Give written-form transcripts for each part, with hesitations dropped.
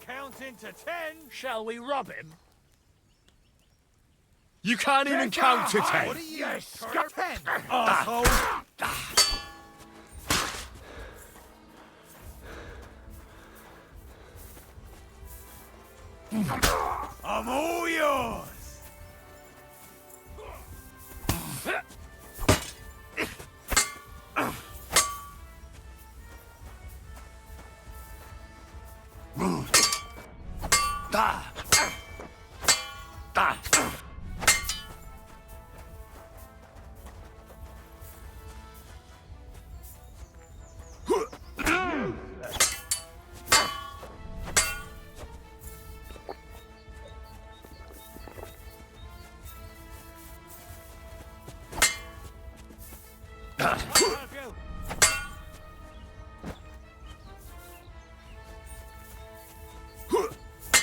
counting to 10. Shall we rob him? You can't even count to 10. What are you? Yes, 10. Arsehole. I'm all yours.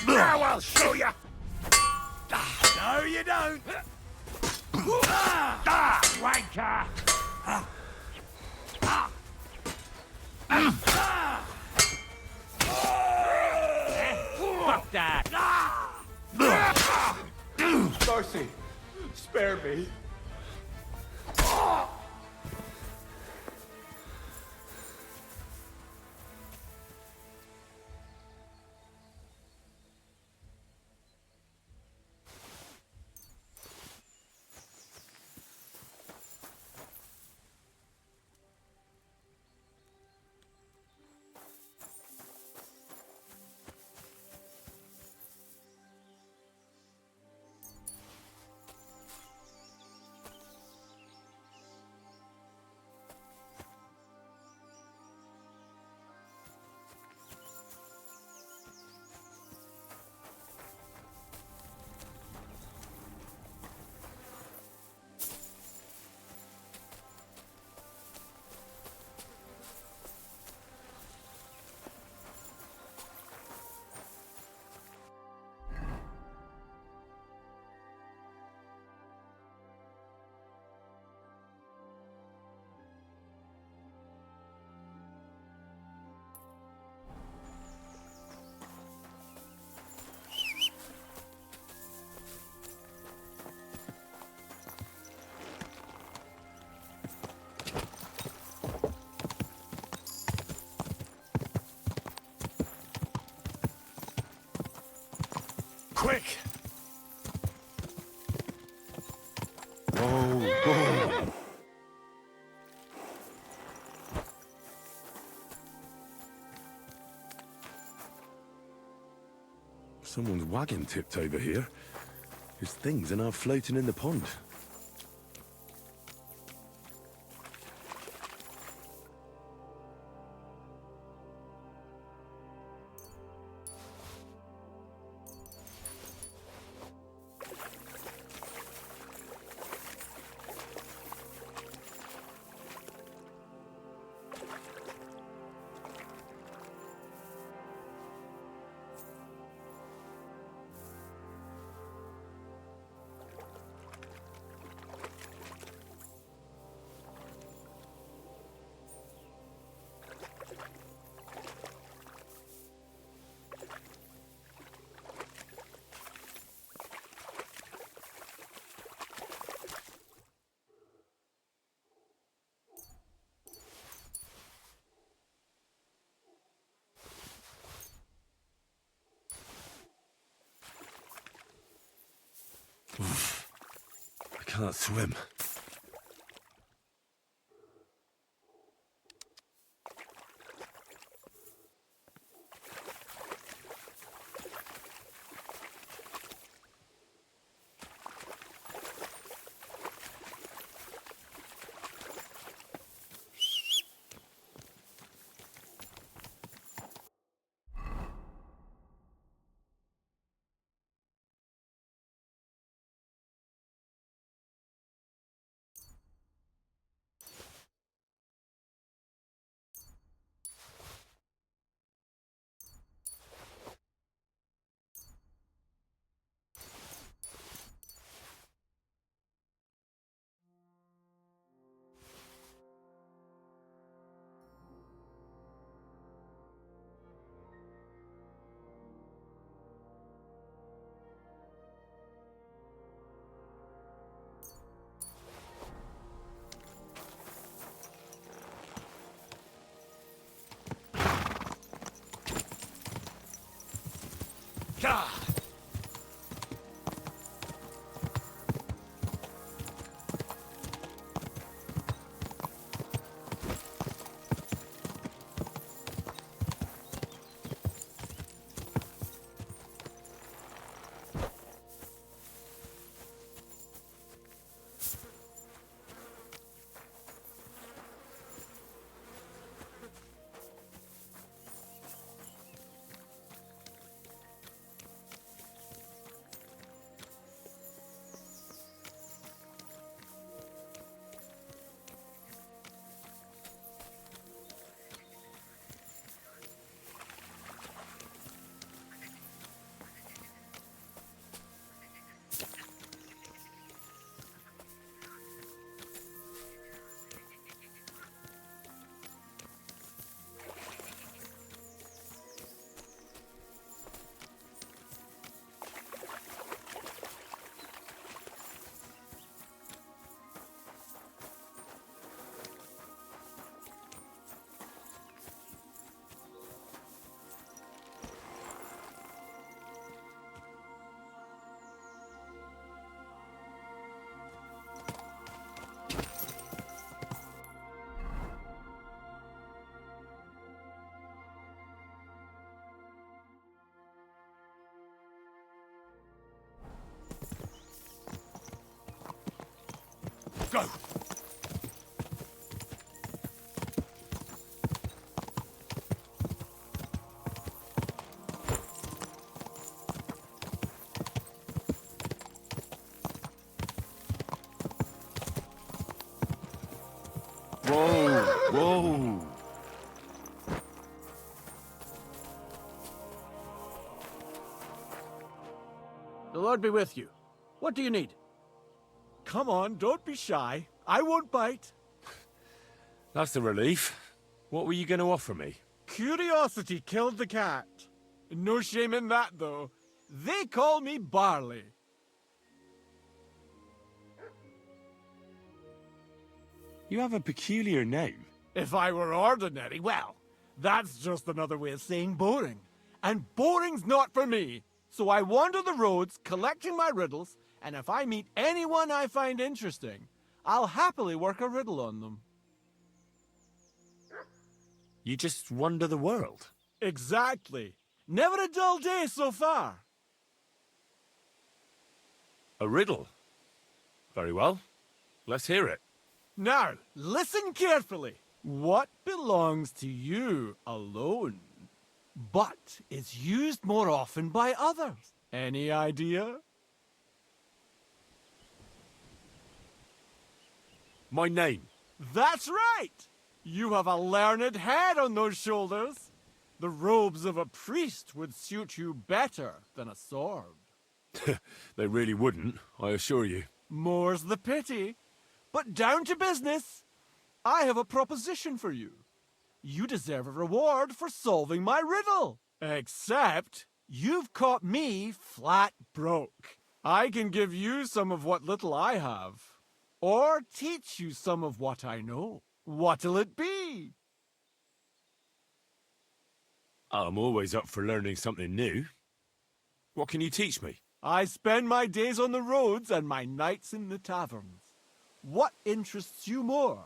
Now I'll show you. No, you don't. Wanker. Fuck that. Darcy, spare me. Quick. Oh, God. Someone's wagon tipped over here. His things are now floating in the pond. I can't swim. Ah! Go! Whoa! Whoa! The Lord be with you. What do you need? Come on, don't be shy. I won't bite. That's a relief. What were you going to offer me? Curiosity killed the cat. No shame in that, though. They call me Barley. You have a peculiar name. If I were ordinary, well, that's just another way of saying boring. And boring's not for me. So I wander the roads collecting my riddles, and if I meet anyone I find interesting, I'll happily work a riddle on them. You just wander the world. Exactly. Never a dull day so far. A riddle? Very well. Let's hear it. Now, listen carefully. What belongs to you alone, but is used more often by others? Any idea? My name. That's right! You have a learned head on those shoulders. The robes of a priest would suit you better than a sword. They really wouldn't, I assure you. More's the pity. But down to business. I have a proposition for you. You deserve a reward for solving my riddle. Except, you've caught me flat broke. I can give you some of what little I have. Or teach you some of what I know. What'll it be? I'm always up for learning something new. What can you teach me? I spend my days on the roads and my nights in the taverns. What interests you more?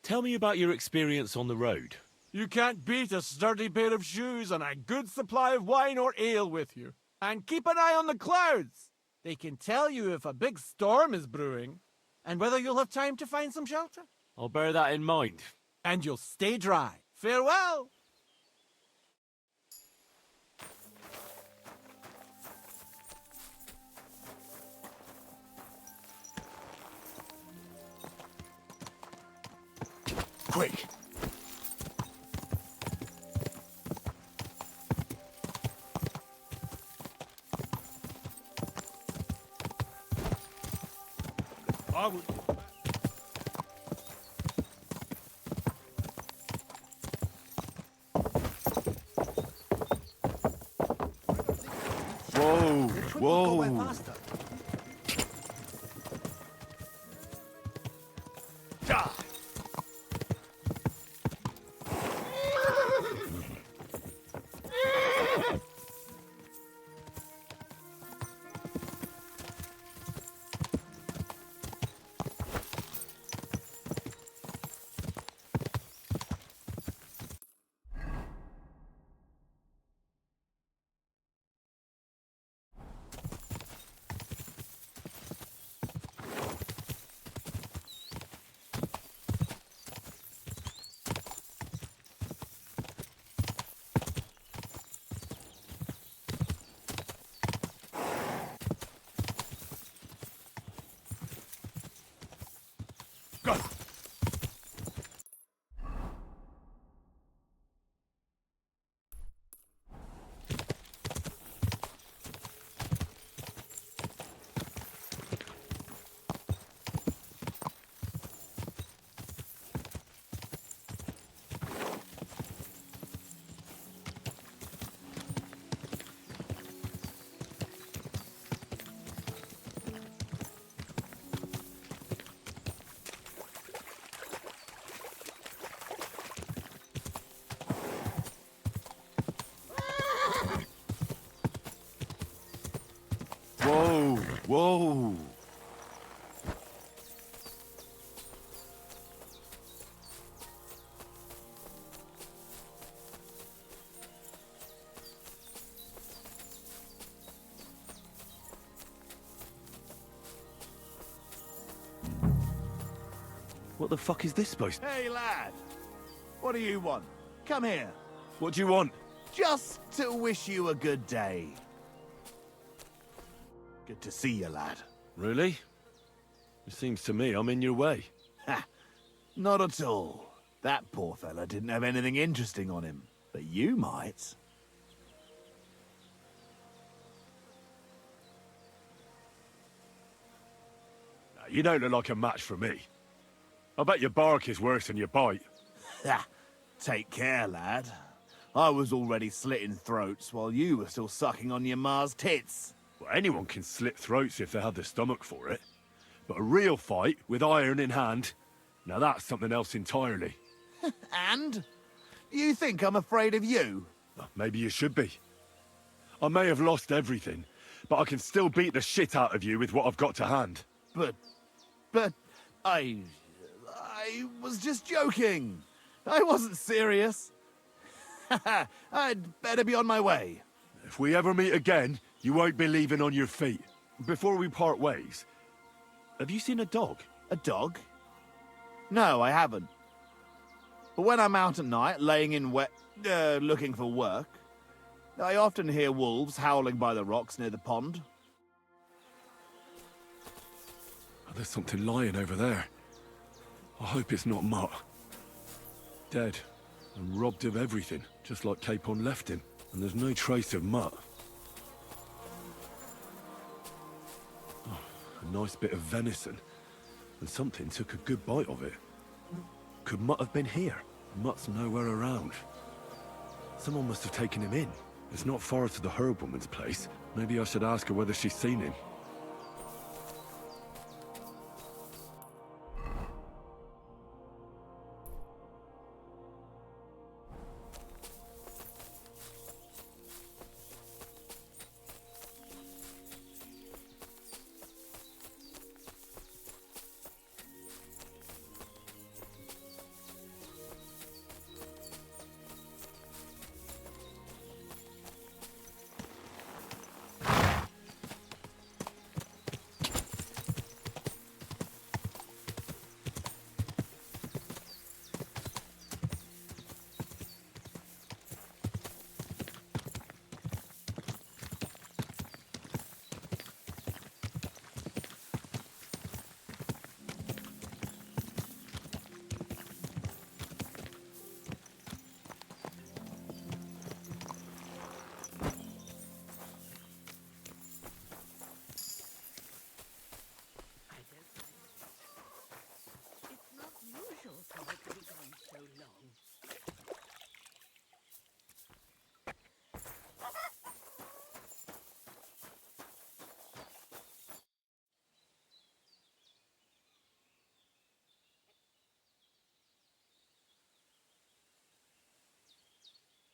Tell me about your experience on the road. You can't beat a sturdy pair of shoes and a good supply of wine or ale with you. And keep an eye on the clouds. They can tell you if a big storm is brewing and whether you'll have time to find some shelter. I'll bear that in mind. And you'll stay dry. Farewell! Quick! I would... Whoa! Whoa! Ah! Whoa, whoa. What the fuck is this supposed to... Hey, lad. What do you want? Come here. What do you want? Just to wish you a good day. Good to see you, lad. Really? It seems to me I'm in your way. Ha! Not at all. That poor fella didn't have anything interesting on him. But you might. You don't look like a match for me. I bet your bark is worse than your bite. Ha! Take care, lad. I was already slitting throats while you were still sucking on your ma's tits. Well, anyone can slit throats if they have the stomach for it. But a real fight, with iron in hand, now that's something else entirely. And? You think I'm afraid of you? Well, maybe you should be. I may have lost everything, but I can still beat the shit out of you with what I've got to hand. But I was just joking. I wasn't serious. I'd better be on my way. If we ever meet again, you won't be leaving on your feet. Before we part ways, have you seen a dog? A dog? No, I haven't. But when I'm out at night, laying in wet, looking for work, I often hear wolves howling by the rocks near the pond. Oh, there's something lying over there. I hope it's not Mutt. Dead and robbed of everything, just like Capon left him. And there's no trace of Mutt. Oh, a nice bit of venison. And something took a good bite of it. Could Mutt have been here? Mutt's nowhere around. Someone must have taken him in. It's not far to the herb woman's place. Maybe I should ask her whether she's seen him.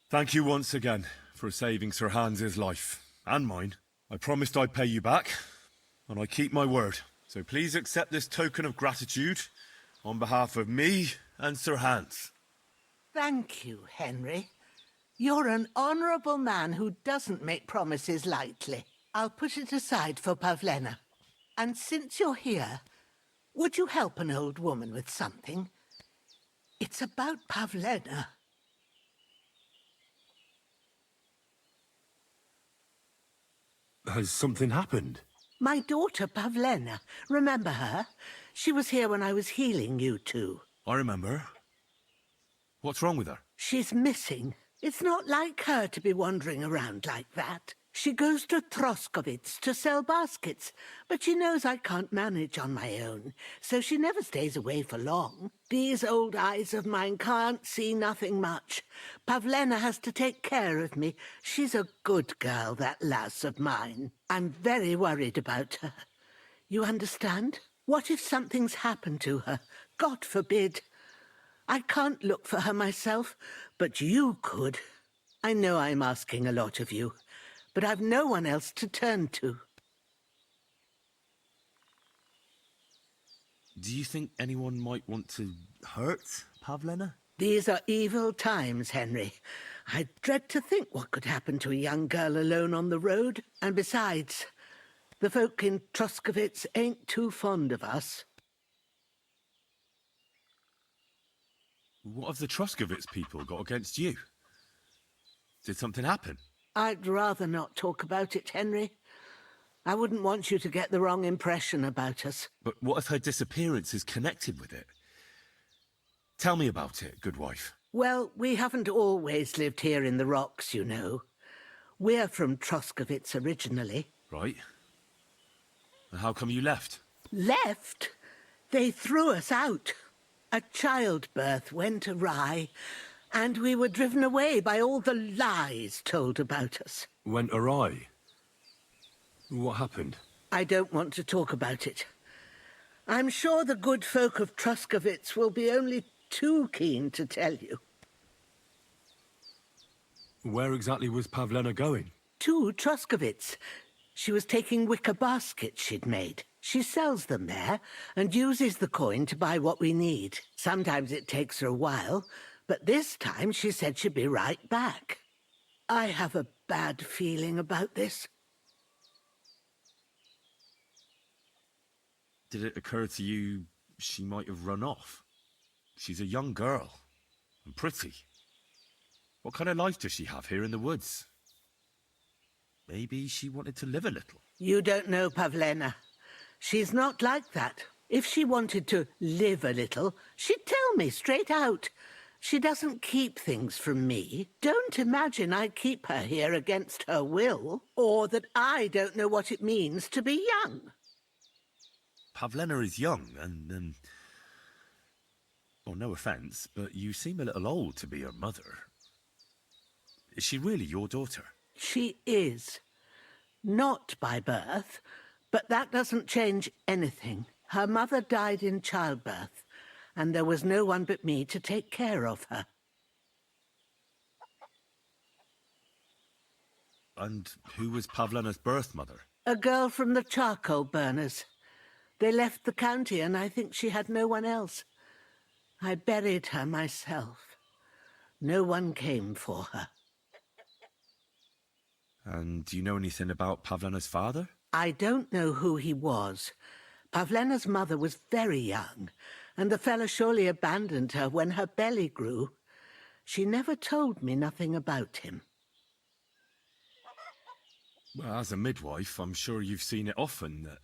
Thank you once again for saving Sir Hans's life, and mine. I promised I'd pay you back, and I keep my word. So please accept this token of gratitude on behalf of me and Sir Hans. Thank you, Henry. You're an honourable man who doesn't make promises lightly. I'll put it aside for Pavlena. And since you're here, would you help an old woman with something? It's about Pavlena. Has something happened? My daughter, Pavlena. Remember her? She was here when I was healing you two. I remember. What's wrong with her? She's missing. It's not like her to be wandering around like that. She goes to Troskovitz to sell baskets, but she knows I can't manage on my own, so she never stays away for long. These old eyes of mine can't see nothing much. Pavlena has to take care of me. She's a good girl, that lass of mine. I'm very worried about her. You understand? What if something's happened to her? God forbid. I can't look for her myself, but you could. I know I'm asking a lot of you, but I've no one else to turn to. Do you think anyone might want to hurt Pavlena? These are evil times, Henry. I dread to think what could happen to a young girl alone on the road. And besides, the folk in Troskovitz ain't too fond of us. What have the Troskovitz people got against you? Did something happen? I'd rather not talk about it, Henry. I wouldn't want you to get the wrong impression about us. But what if her disappearance is connected with it? Tell me about it, good wife. Well, we haven't always lived here in the rocks, you know. We're from Troskovitz originally. Right. And how come you left? Left? They threw us out. A childbirth went awry, and we were driven away by all the lies told about us. Went awry? What happened? I don't want to talk about it. I'm sure the good folk of Troskovitz will be only too keen to tell you. Where exactly was Pavlena going? To Troskovitz. She was taking wicker baskets she'd made. She sells them there and uses the coin to buy what we need. Sometimes it takes her a while, but this time she said she'd be right back. I have a bad feeling about this. Did it occur to you she might have run off? She's a young girl, and pretty. What kind of life does she have here in the woods? Maybe she wanted to live a little. You don't know Pavlena. She's not like that. If she wanted to live a little, she'd tell me straight out. She doesn't keep things from me. Don't imagine I keep her here against her will, or that I don't know what it means to be young. Pavlena is young, and, well, no offence, but you seem a little old to be her mother. Is she really your daughter? She is. Not by birth, but that doesn't change anything. Her mother died in childbirth, and there was no one but me to take care of her. And who was Pavlena's birth mother? A girl from the charcoal burners. They left the county, and I think she had no one else. I buried her myself. No one came for her. And do you know anything about Pavlena's father? I don't know who he was. Pavlena's mother was very young, and the fella surely abandoned her when her belly grew. She never told me nothing about him. Well, as a midwife, I'm sure you've seen it often that,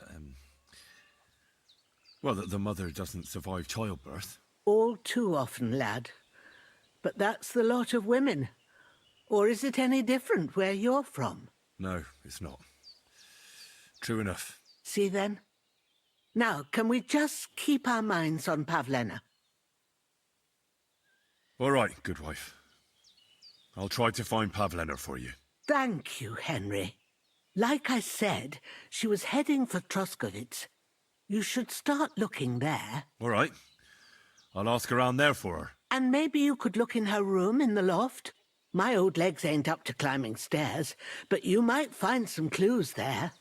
well, that the mother doesn't survive childbirth. All too often, lad. But that's the lot of women. Or is it any different where you're from? No, it's not. True enough. See then? Now, can we just keep our minds on Pavlena? All right, good wife. I'll try to find Pavlena for you. Thank you, Henry. Like I said, she was heading for Troskovitz. You should start looking there. All right. I'll ask around there for her. And maybe you could look in her room in the loft. My old legs ain't up to climbing stairs, but you might find some clues there.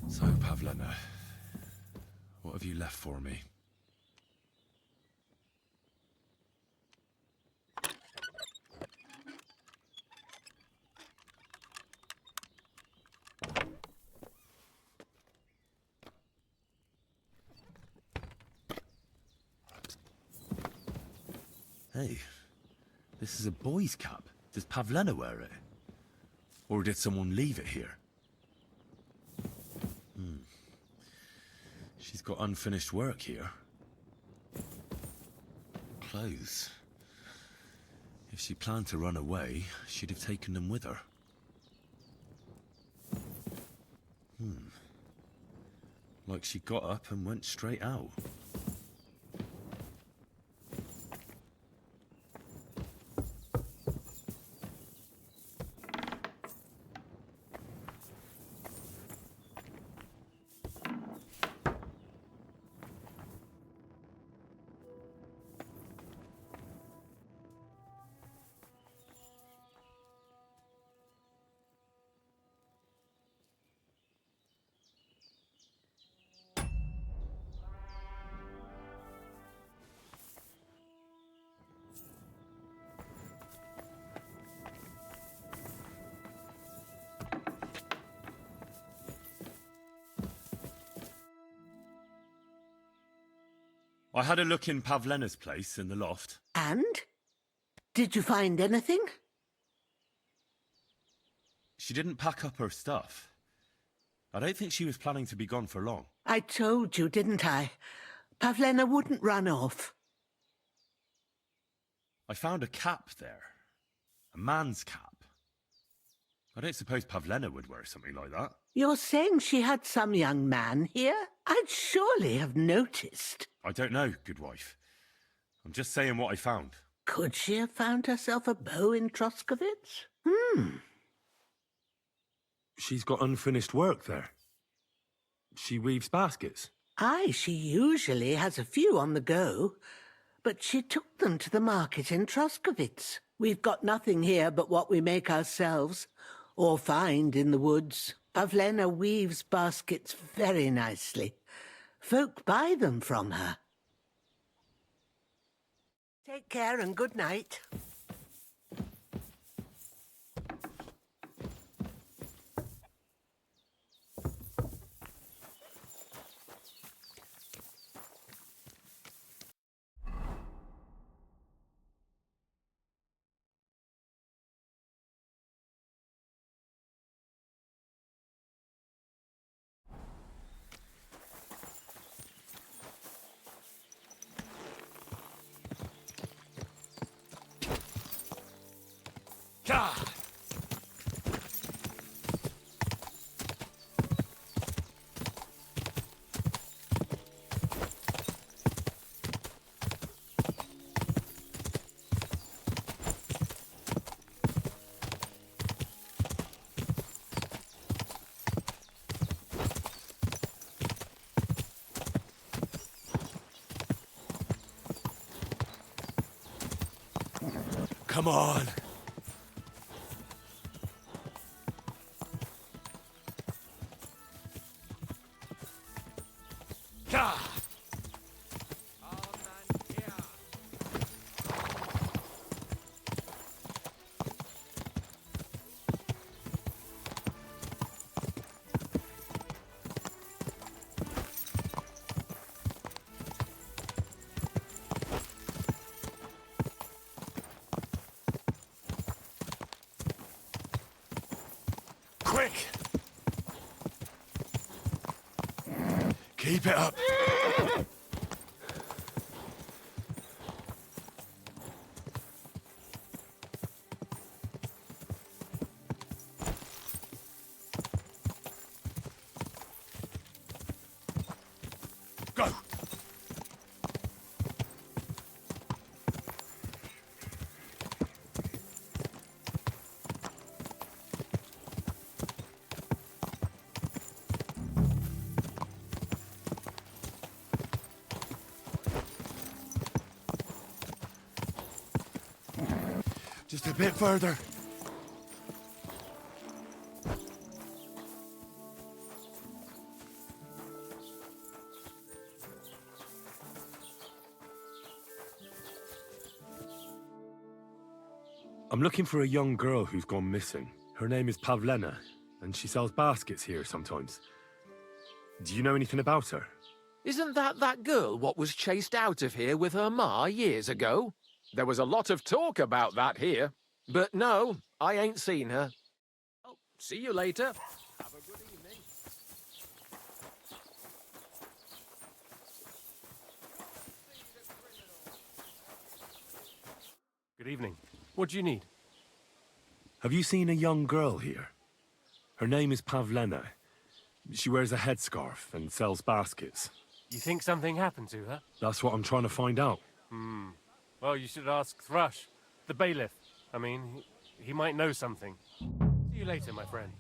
So, Pavlena, what have you left for me? Hey, this is a boy's cap. Does Pavlena wear it? Or did someone leave it here? She's got unfinished work here. Clothes. If she planned to run away, she'd have taken them with her. Like she got up and went straight out. I had a look in Pavlena's place in the loft. And? Did you find anything? She didn't pack up her stuff. I don't think she was planning to be gone for long. I told you, didn't I? Pavlena wouldn't run off. I found a cap there. A man's cap. I don't suppose Pavlena would wear something like that. You're saying she had some young man here? I'd surely have noticed. I don't know, good wife. I'm just saying what I found. Could she have found herself a beau in Troskovitz? She's got unfinished work there. She weaves baskets. Aye, she usually has a few on the go, but she took them to the market in Troskovitz. We've got nothing here but what we make ourselves, or find in the woods. Pavlena weaves baskets very nicely. Folk buy them from her. Take care and good night. Come on. Quick! Keep it up. Go! Just a bit further. I'm looking for a young girl who's gone missing. Her name is Pavlena, and she sells baskets here sometimes. Do you know anything about her? Isn't that girl what was chased out of here with her ma years ago? There was a lot of talk about that here. But no, I ain't seen her. Oh, see you later. Have a good evening. Good evening. What do you need? Have you seen a young girl here? Her name is Pavlena. She wears a headscarf and sells baskets. You think something happened to her? That's what I'm trying to find out. Well, you should ask Thrush, the bailiff. I mean, he might know something. See you later, my friend.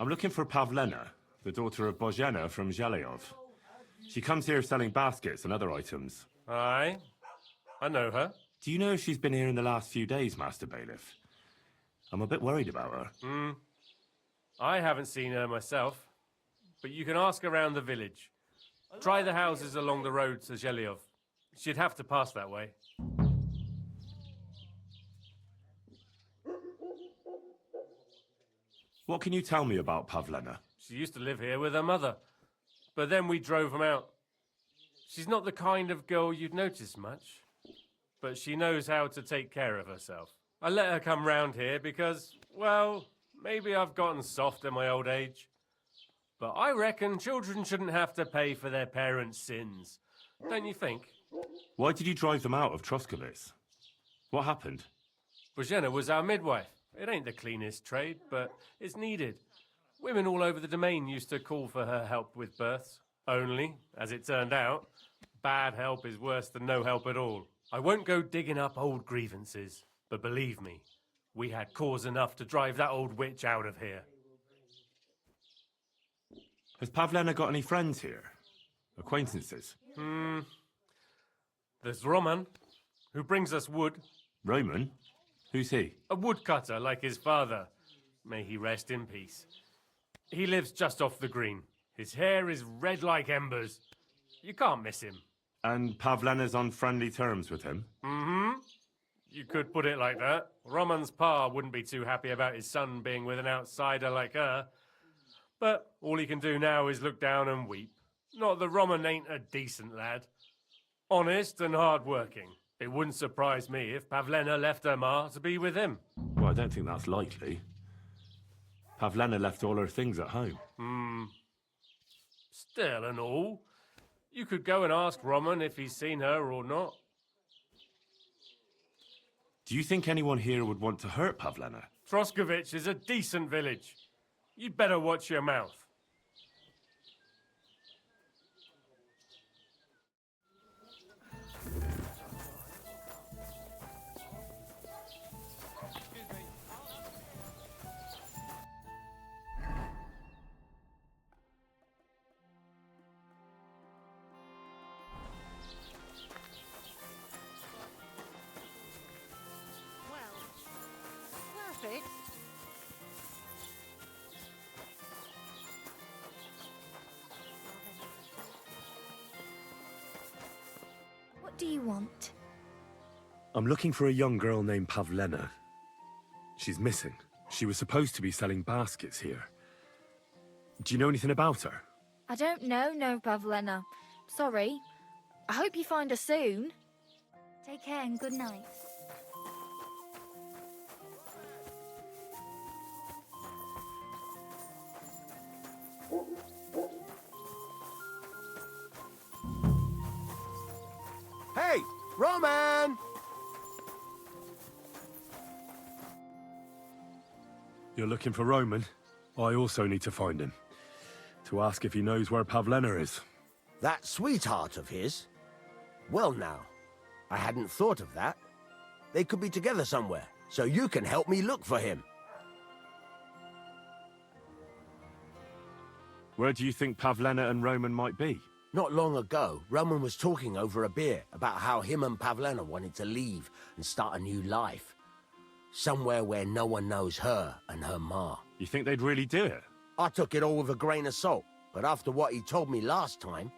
I'm looking for Pavlena, the daughter of Bozhena from Zhelyov. She comes here selling baskets and other items. Aye, I know her. Do you know if she's been here in the last few days, Master Bailiff? I'm a bit worried about her. I haven't seen her myself, but you can ask around the village. Try the houses along the road to Zhelyov. She'd have to pass that way. What can you tell me about Pavlena? She used to live here with her mother, but then we drove them out. She's not the kind of girl you'd notice much, but she knows how to take care of herself. I let her come round here because, well, maybe I've gotten soft in my old age. But I reckon children shouldn't have to pay for their parents' sins. Don't you think? Why did you drive them out of Troskovitz? What happened? Bozhena was our midwife. It ain't the cleanest trade, but it's needed. Women all over the domain used to call for her help with births. Only, as it turned out, bad help is worse than no help at all. I won't go digging up old grievances, but believe me, we had cause enough to drive that old witch out of here. Has Pavlena got any friends here? Acquaintances? There's Roman, who brings us wood. Roman? Who's he? A woodcutter like his father. May he rest in peace. He lives just off the green. His hair is red like embers. You can't miss him. And Pavlena's on friendly terms with him? You could put it like that. Roman's pa wouldn't be too happy about his son being with an outsider like her. But all he can do now is look down and weep. Not that Roman ain't a decent lad. Honest and hard-working. It wouldn't surprise me if Pavlena left her ma to be with him. Well, I don't think that's likely. Pavlena left all her things at home. Still and all, you could go and ask Roman if he's seen her or not. Do you think anyone here would want to hurt Pavlena? Troskovitz is a decent village. You'd better watch your mouth. Perfect. What do you want? I'm looking for a young girl named Pavlena. She's missing. She was supposed to be selling baskets here. Do you know anything about her? I don't know, no, Pavlena. Sorry. I hope you find her soon. Take care and good night. Hey, Roman! You're looking for Roman? I also need to find him. To ask if he knows where Pavlena is. That sweetheart of his? Well now, I hadn't thought of that. They could be together somewhere, so you can help me look for him. Where do you think Pavlena and Roman might be? Not long ago, Roman was talking over a beer about how him and Pavlena wanted to leave and start a new life. Somewhere where no one knows her and her ma. You think they'd really do it? I took it all with a grain of salt, but after what he told me last time,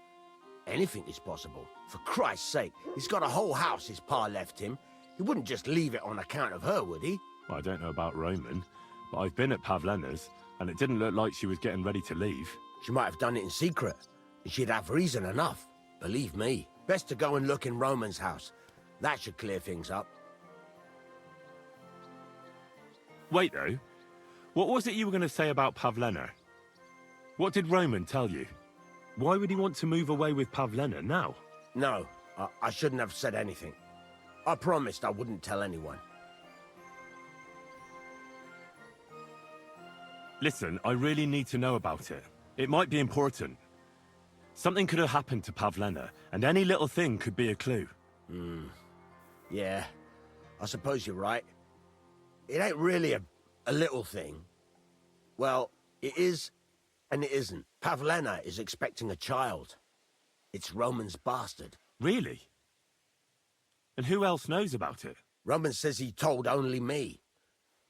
anything is possible. For Christ's sake, he's got a whole house his pa left him. He wouldn't just leave it on account of her, would he? Well, I don't know about Roman, but I've been at Pavlena's, and it didn't look like she was getting ready to leave. She might have done it in secret, and she'd have reason enough. Believe me. Best to go and look in Roman's house. That should clear things up. Wait, though. What was it you were going to say about Pavlena? What did Roman tell you? Why would he want to move away with Pavlena now? No, I shouldn't have said anything. I promised I wouldn't tell anyone. Listen, I really need to know about it. It might be important. Something could have happened to Pavlena, and any little thing could be a clue. Yeah, I suppose you're right. It ain't really a little thing. Well, it is, and it isn't. Pavlena is expecting a child. It's Roman's bastard. Really? And who else knows about it? Roman says he told only me.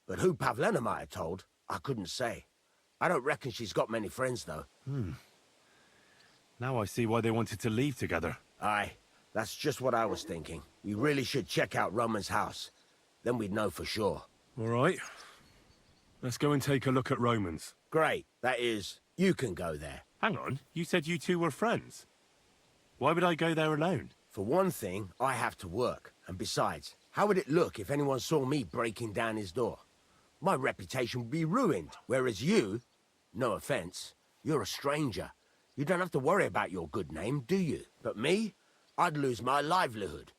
But who Pavlena might have told, I couldn't say. I don't reckon she's got many friends, though. Now I see why they wanted to leave together. Aye, that's just what I was thinking. We really should check out Roman's house. Then we'd know for sure. All right. Let's go and take a look at Roman's. Great. That is, you can go there. Hang on, you said you two were friends. Why would I go there alone? For one thing, I have to work. And besides, how would it look if anyone saw me breaking down his door? My reputation would be ruined, whereas you, no offense, you're a stranger. You don't have to worry about your good name, do you? But me, I'd lose my livelihood.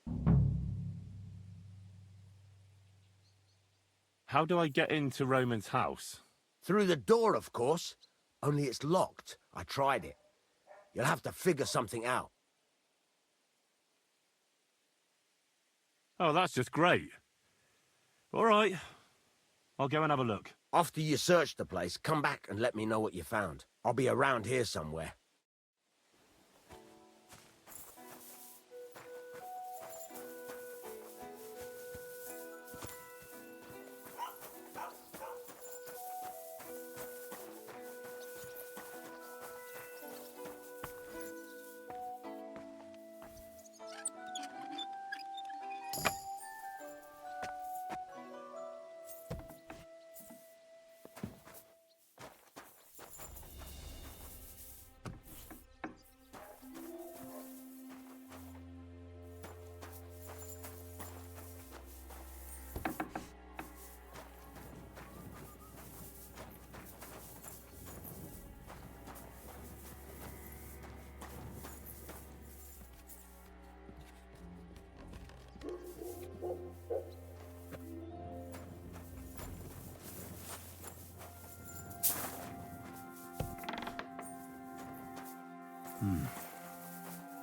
How do I get into Roman's house? Through the door, of course. Only it's locked. I tried it. You'll have to figure something out. Oh, that's just great. All right. I'll go and have a look. After you search the place, come back and let me know what you found. I'll be around here somewhere.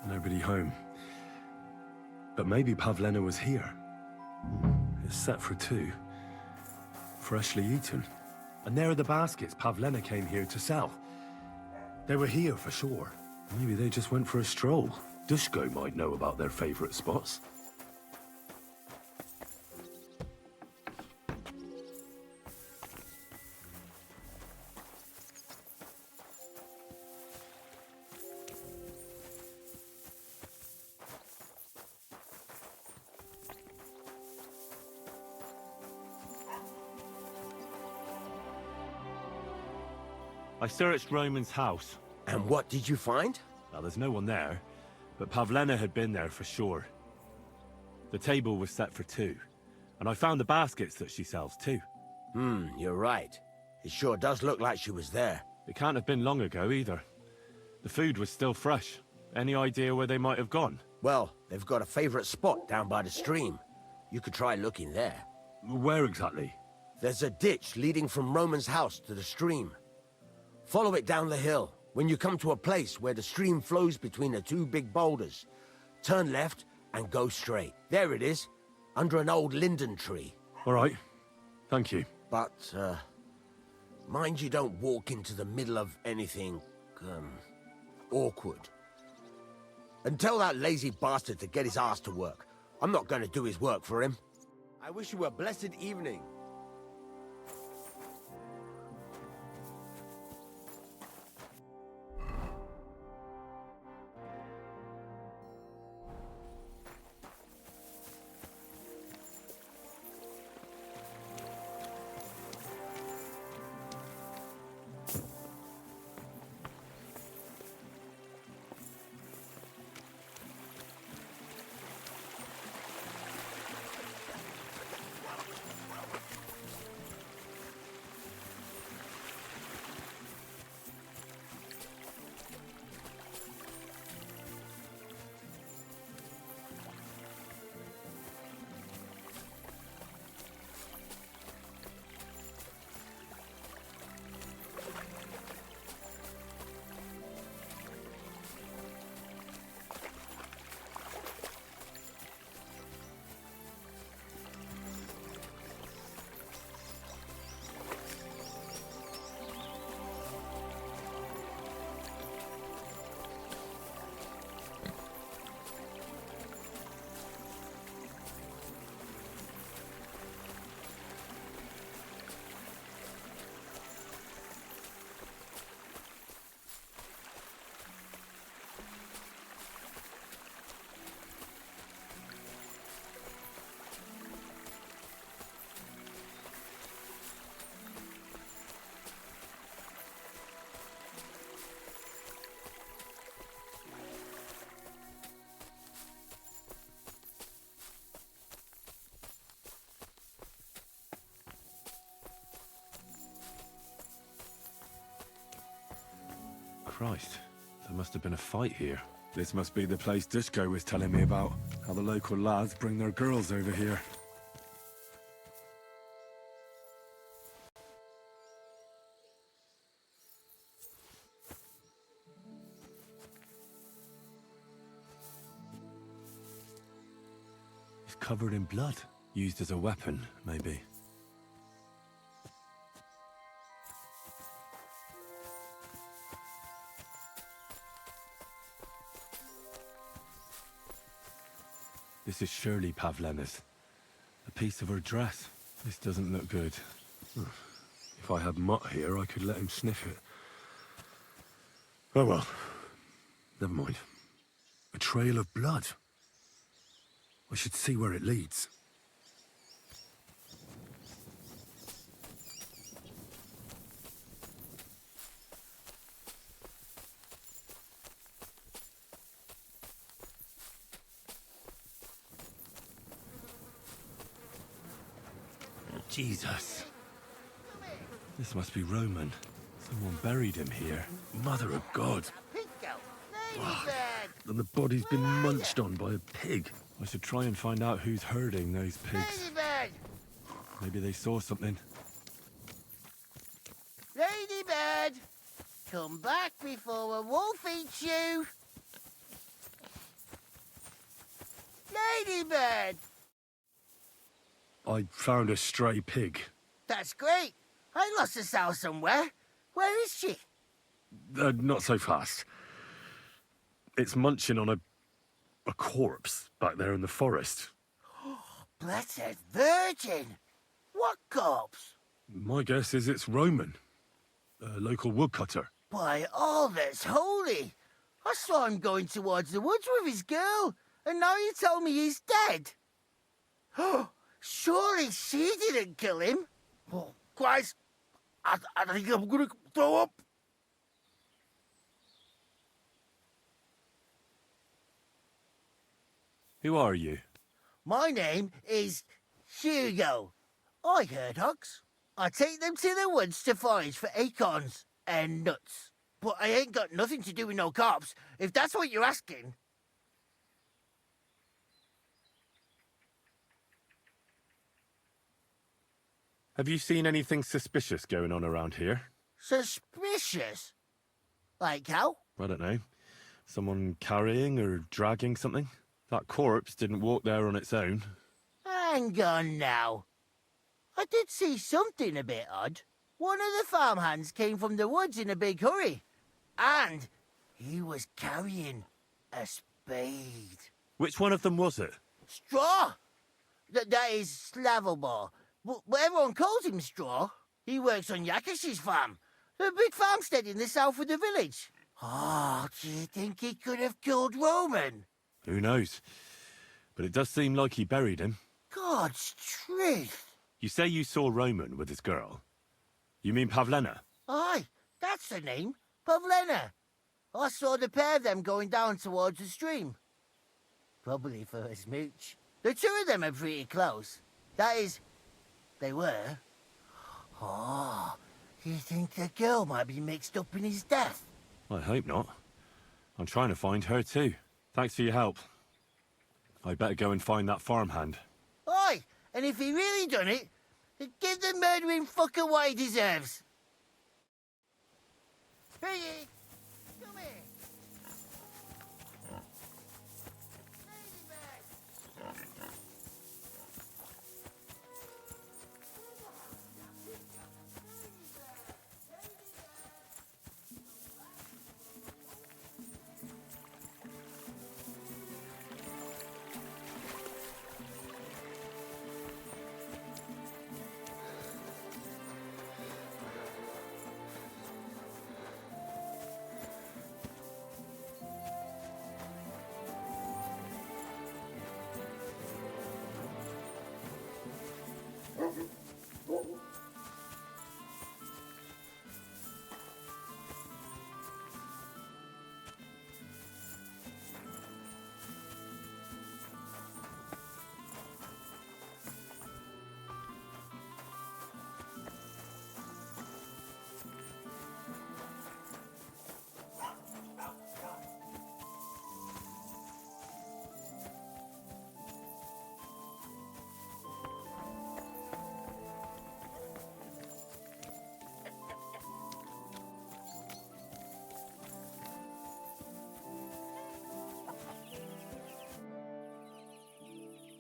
Nobody home. But maybe Pavlena was here. It's set for 2. Freshly eaten. And there are the baskets Pavlena came here to sell. They were here for sure. Maybe they just went for a stroll. Dushko might know about their favorite spots. I searched Roman's house. And what did you find? Now, there's no one there, but Pavlena had been there for sure. The table was set for 2, and I found the baskets that she sells too. You're right. It sure does look like she was there. It can't have been long ago either. The food was still fresh. Any idea where they might have gone? Well, they've got a favorite spot down by the stream. You could try looking there. Where exactly? There's a ditch leading from Roman's house to the stream. Follow it down the hill. When you come to a place where the stream flows between the 2 big boulders, turn left and go straight. There it is, under an old linden tree. All right. Thank you. But, mind you don't walk into the middle of anything, awkward. And tell that lazy bastard to get his ass to work. I'm not going to do his work for him. I wish you a blessed evening. Christ, there must have been a fight here. This must be the place Dushko was telling me about. How the local lads bring their girls over here. It's covered in blood. Used as a weapon, maybe. This is surely Pavlena's. A piece of her dress. This doesn't look good. If I had Mutt here, I could let him sniff it. Oh well. Never mind. A trail of blood. I should see where it leads. Jesus. This must be Roman. Someone buried him here. Mother of God. And the body's been munched on by a pig. I should try and find out who's herding those pigs. Maybe they saw something. Ladybird, come back before a wolf eats you. Ladybird! I found a stray pig. That's great. I lost a sow somewhere. Where is she? Not so fast. It's munching on a corpse back there in the forest. Blessed Virgin! What corpse? My guess is it's Roman. A local woodcutter. By all that's holy! I saw him going towards the woods with his girl, and now you tell me he's dead. Surely she didn't kill him. Oh, Christ, I think I'm gonna throw up. Who are you? My name is Hugo. I herd hogs. I take them to the woods to forage for acorns and nuts. But I ain't got nothing to do with no cops, if that's what you're asking. Have you seen anything suspicious going on around here? Suspicious? Like how? I don't know. Someone carrying or dragging something? That corpse didn't walk there on its own. Hang on now. I did see something a bit odd. One of the farmhands came from the woods in a big hurry. And he was carrying a Speed. Which one of them was it? Straw? That is Slavomir. But everyone calls him Straw. He works on Yakish's farm. A big farmstead in the south of the village. Oh, do you think he could have killed Roman? Who knows? But it does seem like he buried him. God's truth. You say you saw Roman with his girl. You mean Pavlena? Aye, that's the name. Pavlena. I saw the pair of them going down towards the stream. Probably for a smooch. The two of them are pretty close. That is, they were. Oh, you think the girl might be mixed up in his death? I hope not. I'm trying to find her too. Thanks for your help. I better go and find that farmhand. Aye, and if he really done it, give the murdering fucker what he deserves. Hey, come here.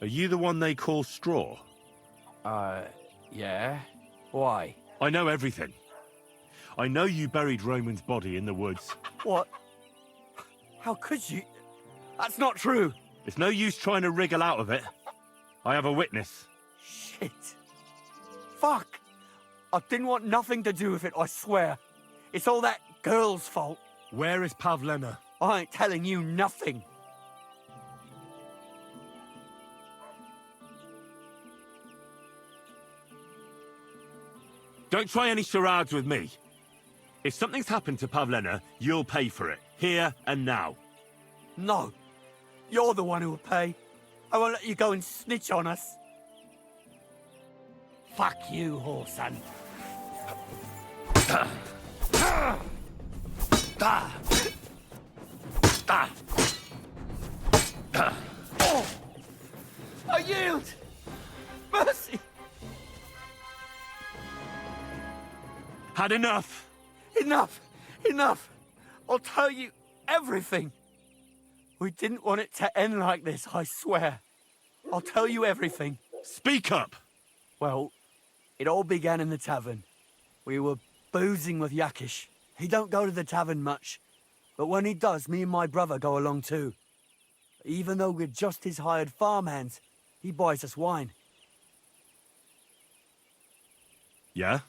Are you the one they call Straw? Yeah? Why? I know everything. I know you buried Roman's body in the woods. What? How could you? That's not true. It's no use trying to wriggle out of it. I have a witness. Shit. Fuck. I didn't want nothing to do with it, I swear. It's all that girl's fault. Where is Pavlena? I ain't telling you nothing. Don't try any charades with me. If something's happened to Pavlena, you'll pay for it. Here and now. No. You're the one who will pay. I won't let you go and snitch on us. Fuck you, whoreson. Oh! I yield! Mercy! Had enough? Enough! Enough! I'll tell you everything. We didn't want it to end like this, I swear. I'll tell you everything. Speak up! Well, it all began in the tavern. We were boozing with Yakish. He don't go to the tavern much, but when he does, me and my brother go along too. Even though we're just his hired farmhands, he buys us wine. Yeah?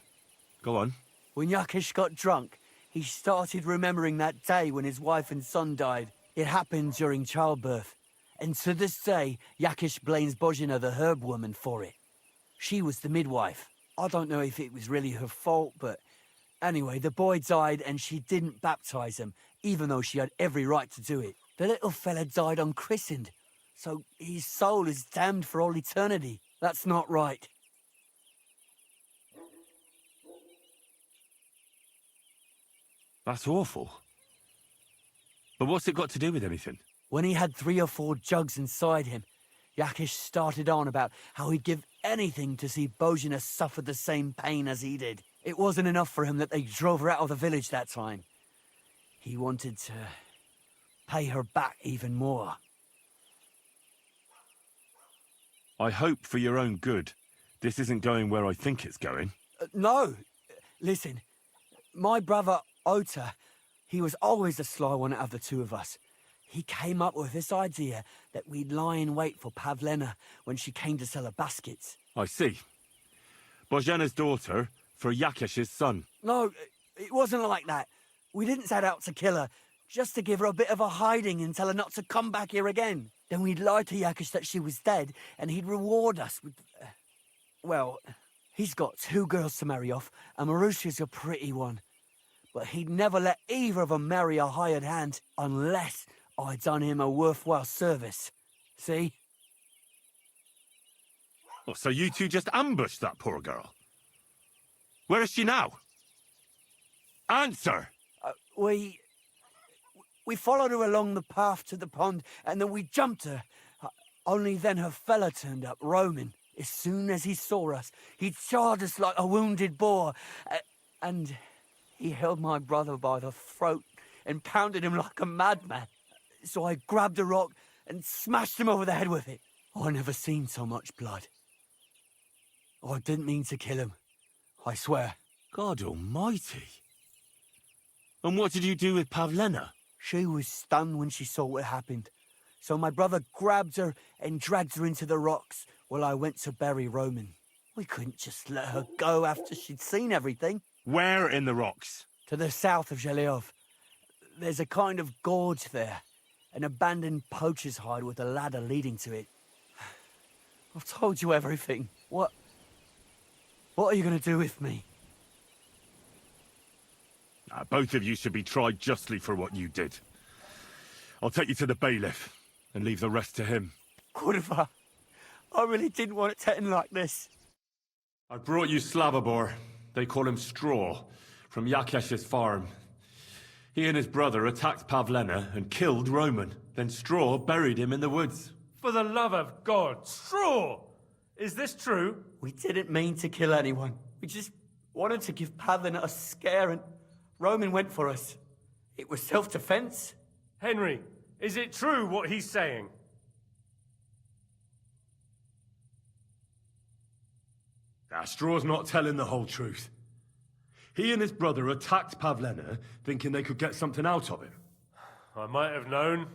Go on. When Yakish got drunk, he started remembering that day when his wife and son died. It happened during childbirth. And to this day, Yakish blames Bozhina, the herb woman, for it. She was the midwife. I don't know if it was really her fault, but anyway, the boy died and she didn't baptize him, even though she had every right to do it. The little fella died unchristened, so his soul is damned for all eternity. That's not right. That's awful. But what's it got to do with anything? When he had 3 or 4 jugs inside him, Yakish started on about how he'd give anything to see Bozhina suffer the same pain as he did. It wasn't enough for him that they drove her out of the village that time. He wanted to pay her back even more. I hope for your own good, this isn't going where I think it's going. No. Listen, my brother, Ota, he was always the sly one out of the two of us. He came up with this idea that we'd lie in wait for Pavlena when she came to sell her baskets. I see. Božena's daughter for Yakish's son. No, it wasn't like that. We didn't set out to kill her, just to give her a bit of a hiding and tell her not to come back here again. Then we'd lie to Yakish that she was dead, and he'd reward us with... well, he's got 2 girls to marry off, and Marusha's a pretty one. But he'd never let either of them marry a hired hand unless I'd done him a worthwhile service. See? Oh, so you two just ambushed that poor girl? Where is she now? Answer! We followed her along the path to the pond, and then we jumped her. Only then her fella turned up, Roman. As soon as he saw us, he charged us like a wounded boar. And he held my brother by the throat and pounded him like a madman. So I grabbed a rock and smashed him over the head with it. I never seen so much blood. I didn't mean to kill him, I swear. God almighty. And what did you do with Pavlena? She was stunned when she saw what happened. So my brother grabbed her and dragged her into the rocks while I went to bury Roman. We couldn't just let her go after she'd seen everything. Where in the rocks? To the south of Zhelyov. There's a kind of gorge there. An abandoned poacher's hide with a ladder leading to it. I've told you everything. What are you going to do with me? Both of you should be tried justly for what you did. I'll take you to the bailiff and leave the rest to him. Kurva, I really didn't want it to end like this. I brought you Slavobor. They call him Straw, from Yakesh's farm. He and his brother attacked Pavlena and killed Roman. Then Straw buried him in the woods. For the love of God, Straw! Is this true? We didn't mean to kill anyone. We just wanted to give Pavlena a scare, and Roman went for us. It was self-defense. Henry, is it true what he's saying? Straw's not telling the whole truth. He and his brother attacked Pavlena, thinking they could get something out of him. I might have known.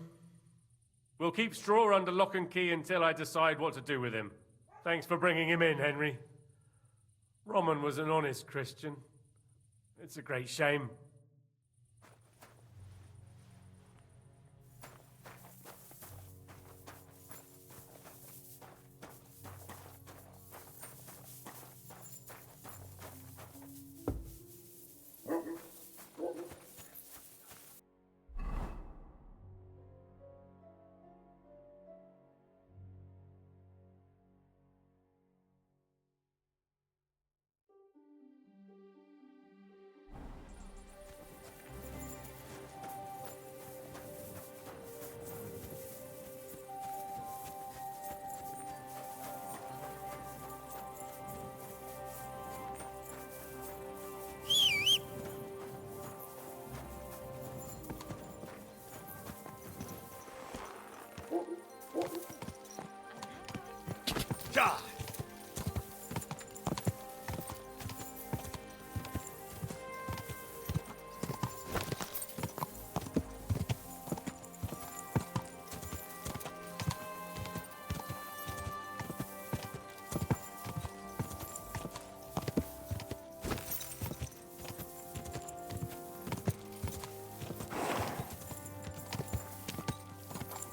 We'll keep Straw under lock and key until I decide what to do with him. Thanks for bringing him in, Henry. Roman was an honest Christian. It's a great shame.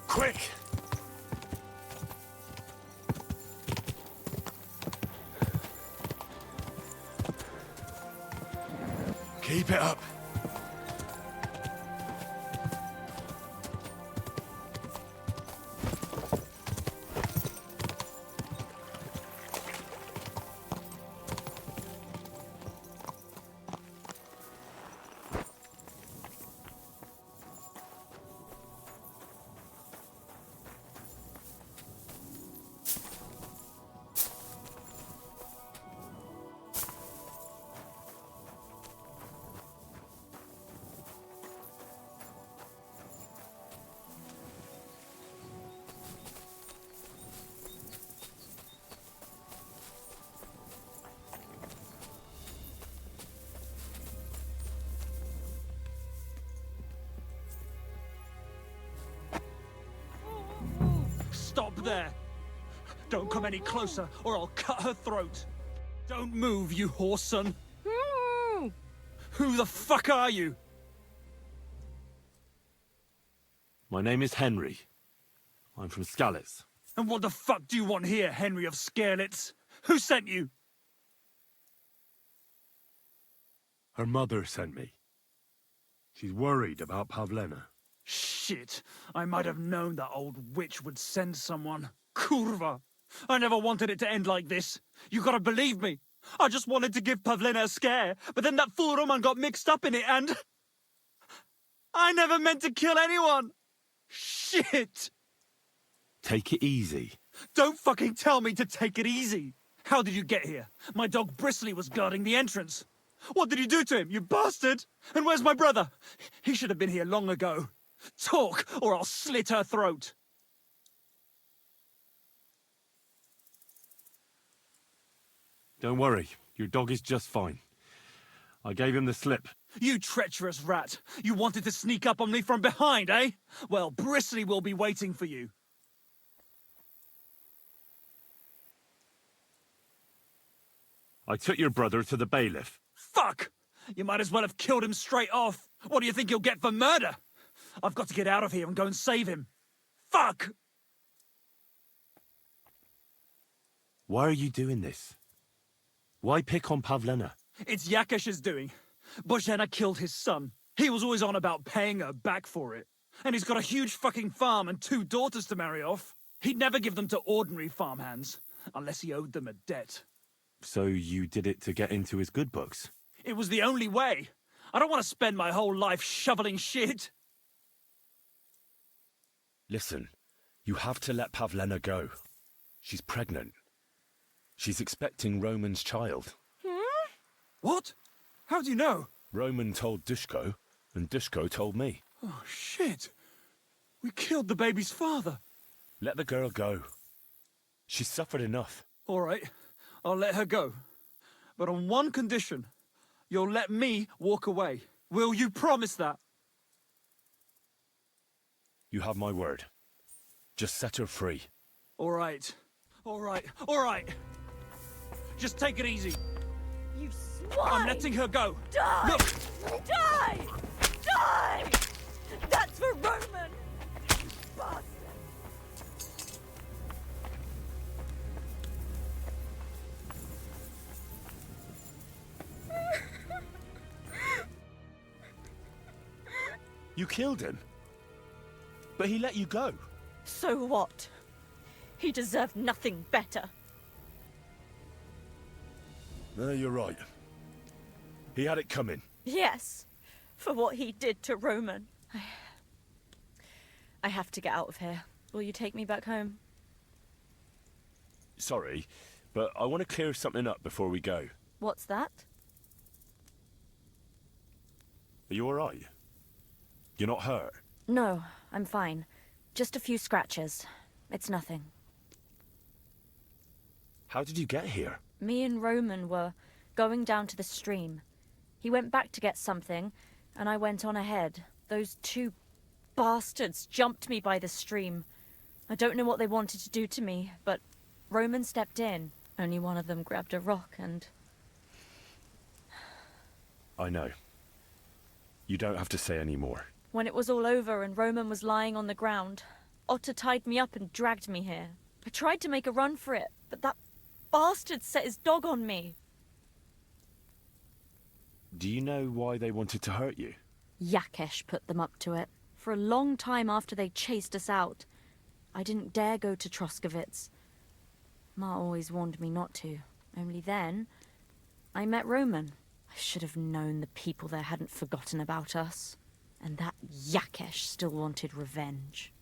Quick! Keep it up. there! Don't come any closer, or I'll cut her throat. Don't move, you horse son. Who the fuck are you? My name is Henry. I'm from Skalitz. And what the fuck do you want here, Henry of Skalitz? Who sent you? Her mother sent me. She's worried about Pavlena. Shit, I might have known that old witch would send someone. Kurva! I never wanted it to end like this. You gotta believe me. I just wanted to give Pavlena a scare, but then that fool Roman got mixed up in it and... I never meant to kill anyone! Shit! Take it easy. Don't fucking tell me to take it easy! How did you get here? My dog Bristly was guarding the entrance. What did you do to him, you bastard? And where's my brother? He should have been here long ago. Talk, or I'll slit her throat. Don't worry, your dog is just fine. I gave him the slip. You treacherous rat! You wanted to sneak up on me from behind, eh? Well, Bristly will be waiting for you. I took your brother to the bailiff. Fuck! You might as well have killed him straight off. What do you think you'll get for murder? I've got to get out of here and go and save him. Fuck! Why are you doing this? Why pick on Pavlena? It's Yakesh's doing. Bozhena killed his son. He was always on about paying her back for it. And he's got a huge fucking farm and 2 daughters to marry off. He'd never give them to ordinary farmhands, unless he owed them a debt. So you did it to get into his good books? It was the only way. I don't want to spend my whole life shoveling shit. Listen, you have to let Pavlena go. She's pregnant. She's expecting Roman's child. What? How do you know? Roman told Dushko, and Dushko told me. Oh, shit. We killed the baby's father. Let the girl go. She's suffered enough. All right, I'll let her go. But on one condition. You'll let me walk away. Will you promise that? You have my word. Just set her free. All right. All right. All right. Just take it easy. You swine! I'm letting her go. Die! Look! Die! Die! That's for Roman! You bastard! You killed him. But he let you go. So what? He deserved nothing better. No, you're right. He had it coming. Yes, for what he did to Roman. I have to get out of here. Will you take me back home? Sorry, but I want to clear something up before we go. What's that? Are you all right? You're not hurt? No, I'm fine. Just a few scratches. It's nothing. How did you get here? Me and Roman were going down to the stream. He went back to get something, and I went on ahead. Those 2 bastards jumped me by the stream. I don't know what they wanted to do to me, but Roman stepped in. Only one of them grabbed a rock and... I know. You don't have to say any more. When it was all over and Roman was lying on the ground, Otter tied me up and dragged me here. I tried to make a run for it, but that bastard set his dog on me. Do you know why they wanted to hurt you? Yakesh put them up to it. For a long time after they chased us out, I didn't dare go to Troskovitz. Ma always warned me not to. Only then, I met Roman. I should have known the people there hadn't forgotten about us. And that Yakesh still wanted revenge.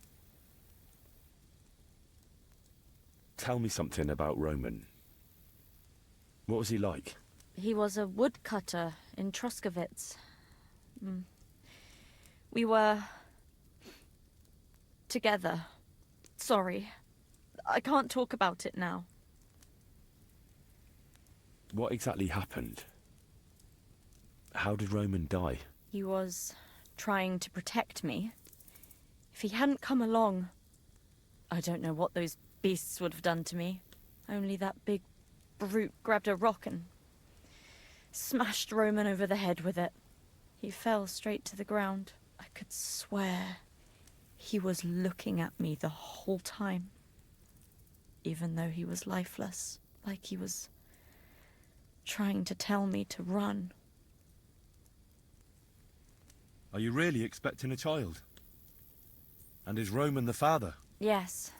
Tell me something about Roman. What was he like? He was a woodcutter in Troskovitz. We were... together. Sorry. I can't talk about it now. What exactly happened? How did Roman die? He was trying to protect me. If he hadn't come along, I don't know what those beasts would have done to me. Only that big brute grabbed a rock and smashed Roman over the head with it. He fell straight to the ground. I could swear he was looking at me the whole time, even though he was lifeless, like he was trying to tell me to run. Are you really expecting a child? And is Roman the father? Yes,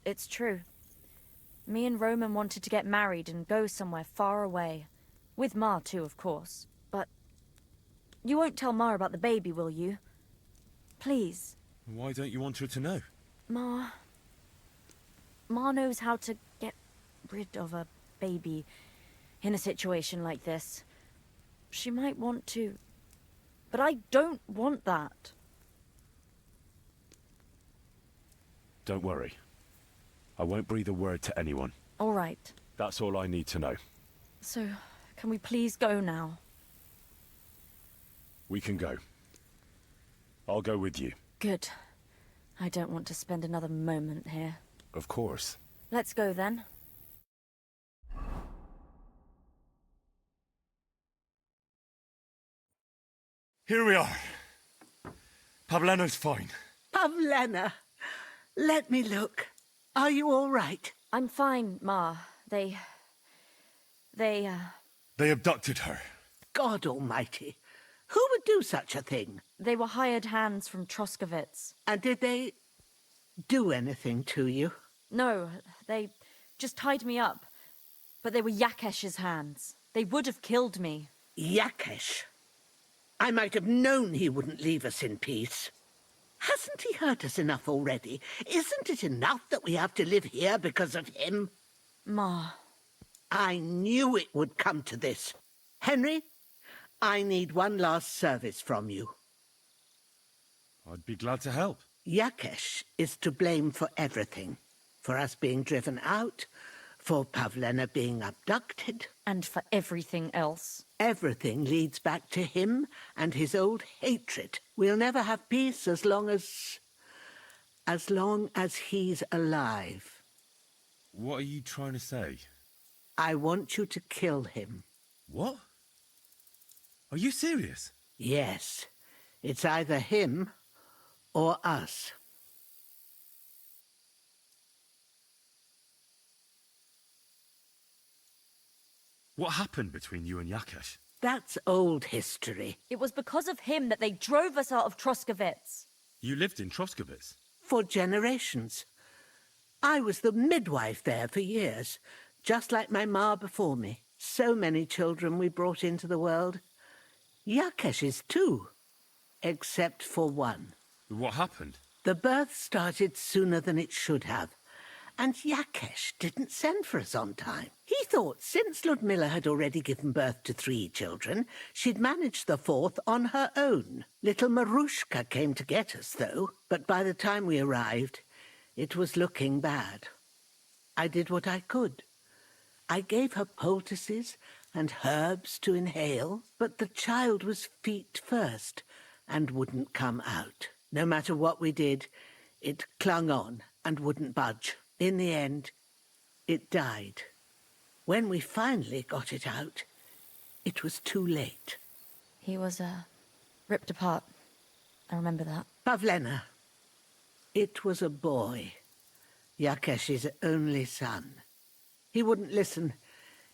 it's true. Me and Roman wanted to get married and go somewhere far away. With Ma too, of course. But you won't tell Ma about the baby, will you? Please. Why don't you want her to know? Ma knows how to get rid of a baby in a situation like this. She might want to, but I don't want that. Don't worry. I won't breathe a word to anyone. All right. That's all I need to know. So, can we please go now? We can go. I'll go with you. Good. I don't want to spend another moment here. Of course. Let's go then. Here we are. Pavleno's fine. Pavlena, let me look. Are you all right? I'm fine, Ma. They abducted her. God almighty. Who would do such a thing? They were hired hands from Troskovitz. And did they do anything to you? No, they just tied me up. But they were Yakesh's hands. They would have killed me. Yakesh? I might have known he wouldn't leave us in peace. Hasn't he hurt us enough already? Isn't it enough that we have to live here because of him? Ma. I knew it would come to this. Henry, I need one last service from you. I'd be glad to help. Yakesh is to blame for everything. For us being driven out, for Pavlena being abducted. And for everything else. Everything leads back to him and his old hatred. We'll never have peace as long as he's alive. What are you trying to say? I want you to kill him. What? Are you serious? Yes. It's either him or us. What happened between you and Yakesh? That's old history. It was because of him that they drove us out of Troskovitz. You lived in Troskovitz? For generations. I was the midwife there for years, just like my ma before me. So many children we brought into the world. Yakesh's too, except for one. What happened? The birth started sooner than it should have, and Yakesh didn't send for us on time. He thought since Ludmilla had already given birth to 3 children, she'd manage the 4th on her own. Little Marushka came to get us, though, but by the time we arrived, it was looking bad. I did what I could. I gave her poultices and herbs to inhale, but the child was feet first and wouldn't come out. No matter what we did, it clung on and wouldn't budge. In the end, it died. When we finally got it out, it was too late. He was, ripped apart. I remember that. Pavlena. It was a boy. Yakesh's only son. He wouldn't listen.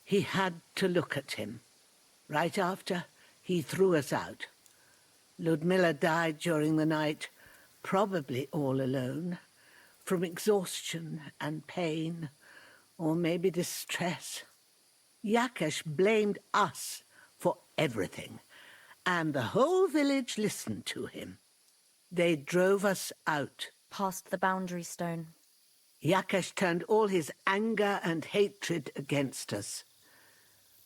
He had to look at him. Right after, he threw us out. Ludmilla died during the night, probably all alone, from exhaustion and pain, or maybe distress. Yakesh blamed us for everything, and the whole village listened to him. They drove us out. Past the boundary stone. Yakesh turned all his anger and hatred against us.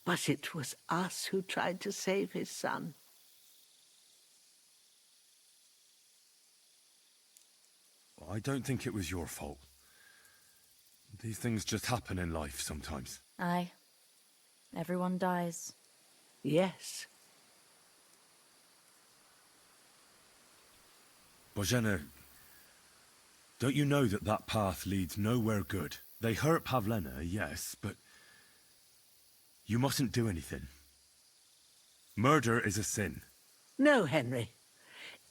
But it was us who tried to save his son. I don't think it was your fault. These things just happen in life sometimes. Aye. Everyone dies. Yes. Bozhena, Don't you know that that path leads nowhere good? They hurt Pavlena, yes, but you mustn't do anything. Murder is a sin. No, Henry.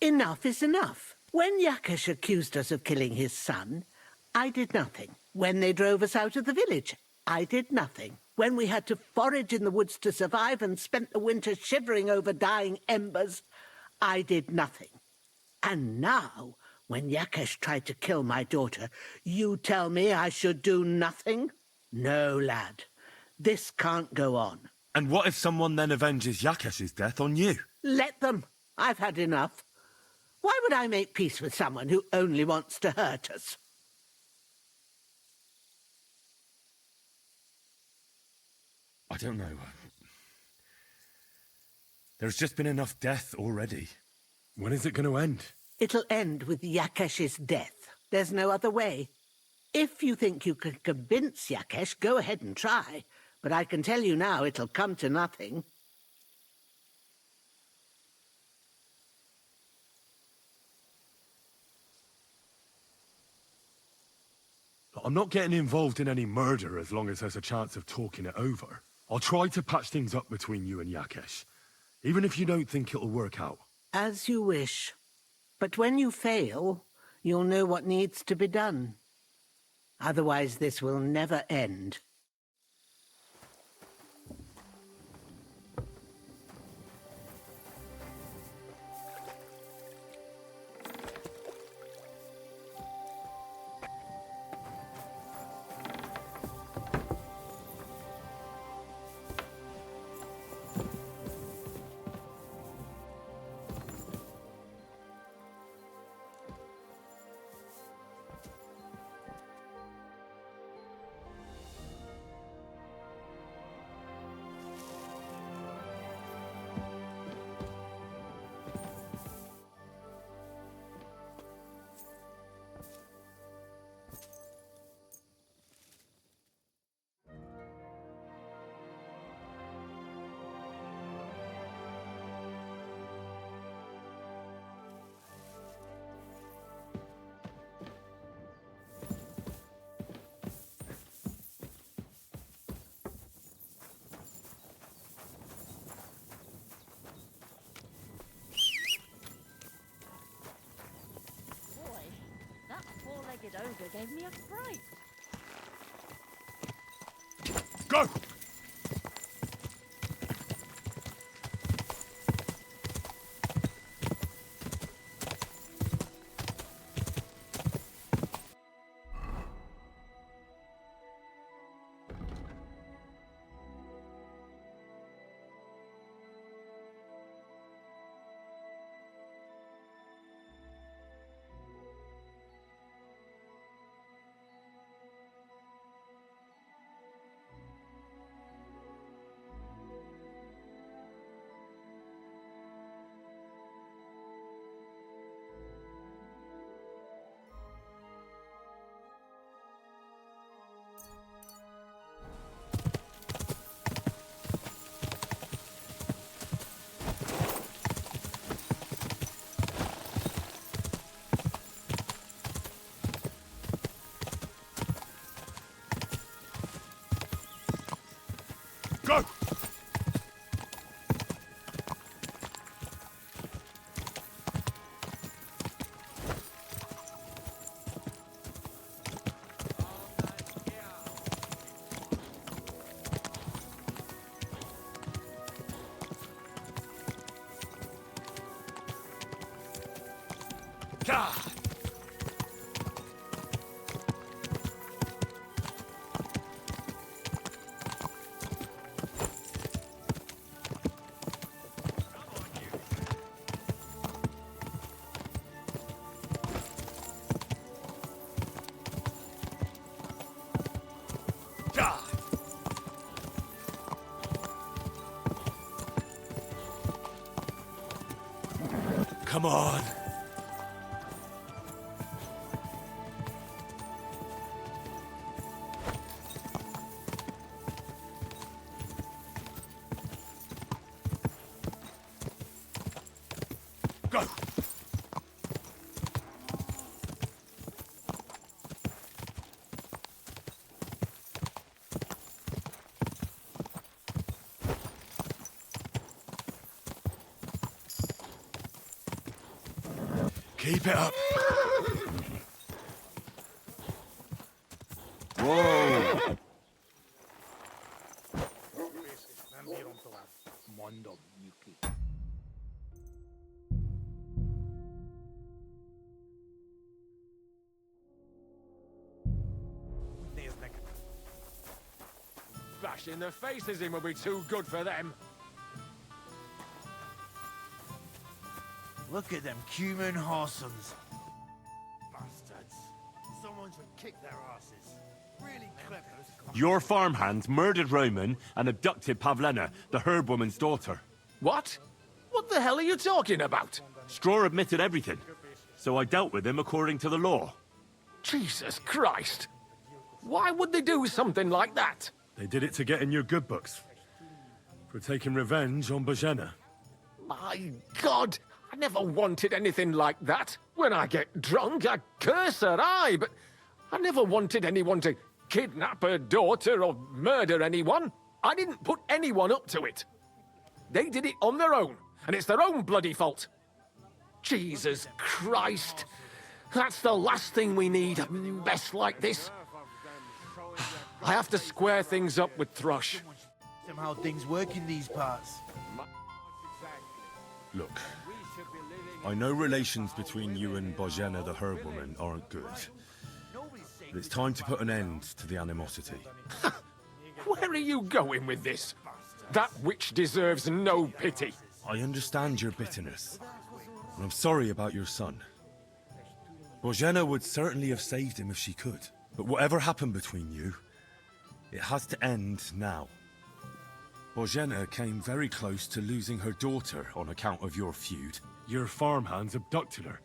Enough is enough. When Yakesh accused us of killing his son, I did nothing. When they drove us out of the village, I did nothing. When we had to forage in the woods to survive and spent the winter shivering over dying embers, I did nothing. And now, when Yakesh tried to kill my daughter, you tell me I should do nothing? No, lad. This can't go on. And what if someone then avenges Yakesh's death on you? Let them. I've had enough. Why would I make peace with someone who only wants to hurt us? I don't know. There's just been enough death already. When is it going to end? It'll end with Yakesh's death. There's no other way. If you think you can convince Yakesh, go ahead and try. But I can tell you now it'll come to nothing. I'm not getting involved in any murder as long as there's a chance of talking it over. I'll try to patch things up between you and Yakesh, even if you don't think it'll work out. As you wish. But when you fail, you'll know what needs to be done. Otherwise, this will never end. Ogre gave me a fright. Go! Go! God! Come on. Go. Keep it up. Whoa! Bashing their faces in will be too good for them. Look at them human horsons. Bastards. Someone should kick their asses. Really clever. Your farmhands murdered Roman and abducted Pavlena, the herb woman's daughter. What? What the hell are you talking about? Straw admitted everything, so I dealt with him according to the law. Jesus Christ! Why would they do something like that? They did it to get in your good books. For taking revenge on Bojena. My God! I never wanted anything like that. When I get drunk, I curse her, aye, but I never wanted anyone to kidnap her daughter or murder anyone. I didn't put anyone up to it. They did it on their own, and it's their own bloody fault. Jesus Christ! That's the last thing we need, a mess like this. I have to square things up with Thrush. Somehow things work in these parts. Look, I know relations between you and Bojena the herb woman aren't good. But it's time to put an end to the animosity. Where are you going with this? That witch deserves no pity. I understand your bitterness, and I'm sorry about your son. Bojena would certainly have saved him if she could. But whatever happened between you, it has to end now. Bojena came very close to losing her daughter on account of your feud. Your farmhands abducted her,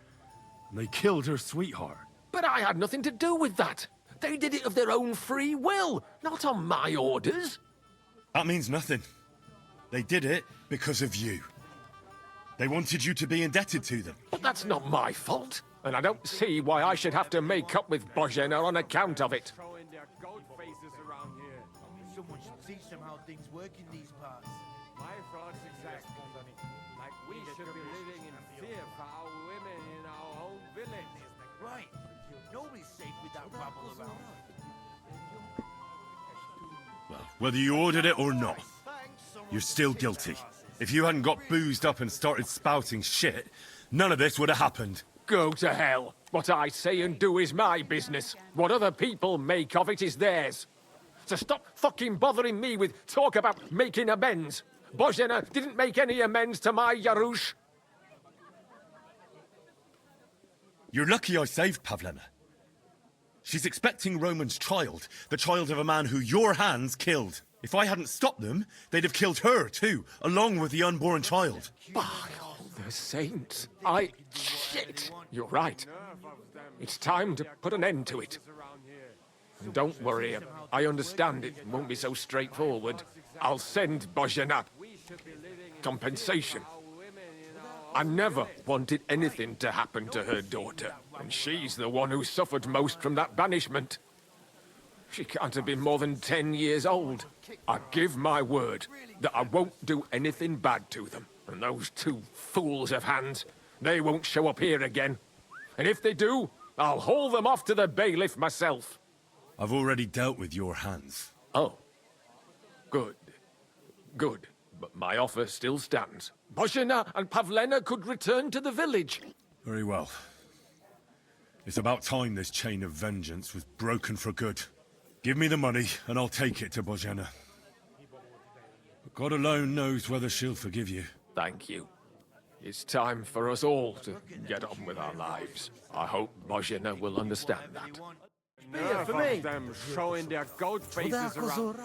and they killed her sweetheart. But I had nothing to do with that. They did it of their own free will, not on my orders. That means nothing. They did it because of you. They wanted you to be indebted to them. But that's not my fault, and I don't see why I should have to make up with Bojena on account of it. Someone should teach them how things work in these parts. My thoughts exactly. Like we should be living in fear for our women in our own village. Right. Nobody's safe with that rabble around. Well, whether you ordered it or not, you're still guilty. If you hadn't got boozed up and started spouting shit, none of this would have happened. Go to hell. What I say and do is my business. What other people make of it is theirs. So stop fucking bothering me with talk about making amends. Bojena didn't make any amends to my Yarush. You're lucky I saved Pavlena. She's expecting Roman's child, the child of a man who your hands killed. If I hadn't stopped them, they'd have killed her too, along with the unborn child. By all the saints. Shit. You're right. It's time to put an end to it. And don't worry, I understand it won't be so straightforward. I'll send Bojena compensation. I never wanted anything to happen to her daughter, and she's the one who suffered most from that banishment. She can't have been more than 10 years old. I give my word that I won't do anything bad to them. And those two fools of hands, they won't show up here again. And if they do, I'll haul them off to the bailiff myself. I've already dealt with your hands. Oh. Good. Good. But my offer still stands. Bojena and Pavlena could return to the village. Very well. It's about time this chain of vengeance was broken for good. Give me the money, and I'll take it to Bojena. But God alone knows whether she'll forgive you. Thank you. It's time for us all to get on with our lives. I hope Bojena will understand that. Nerve of them showing their goat faces around.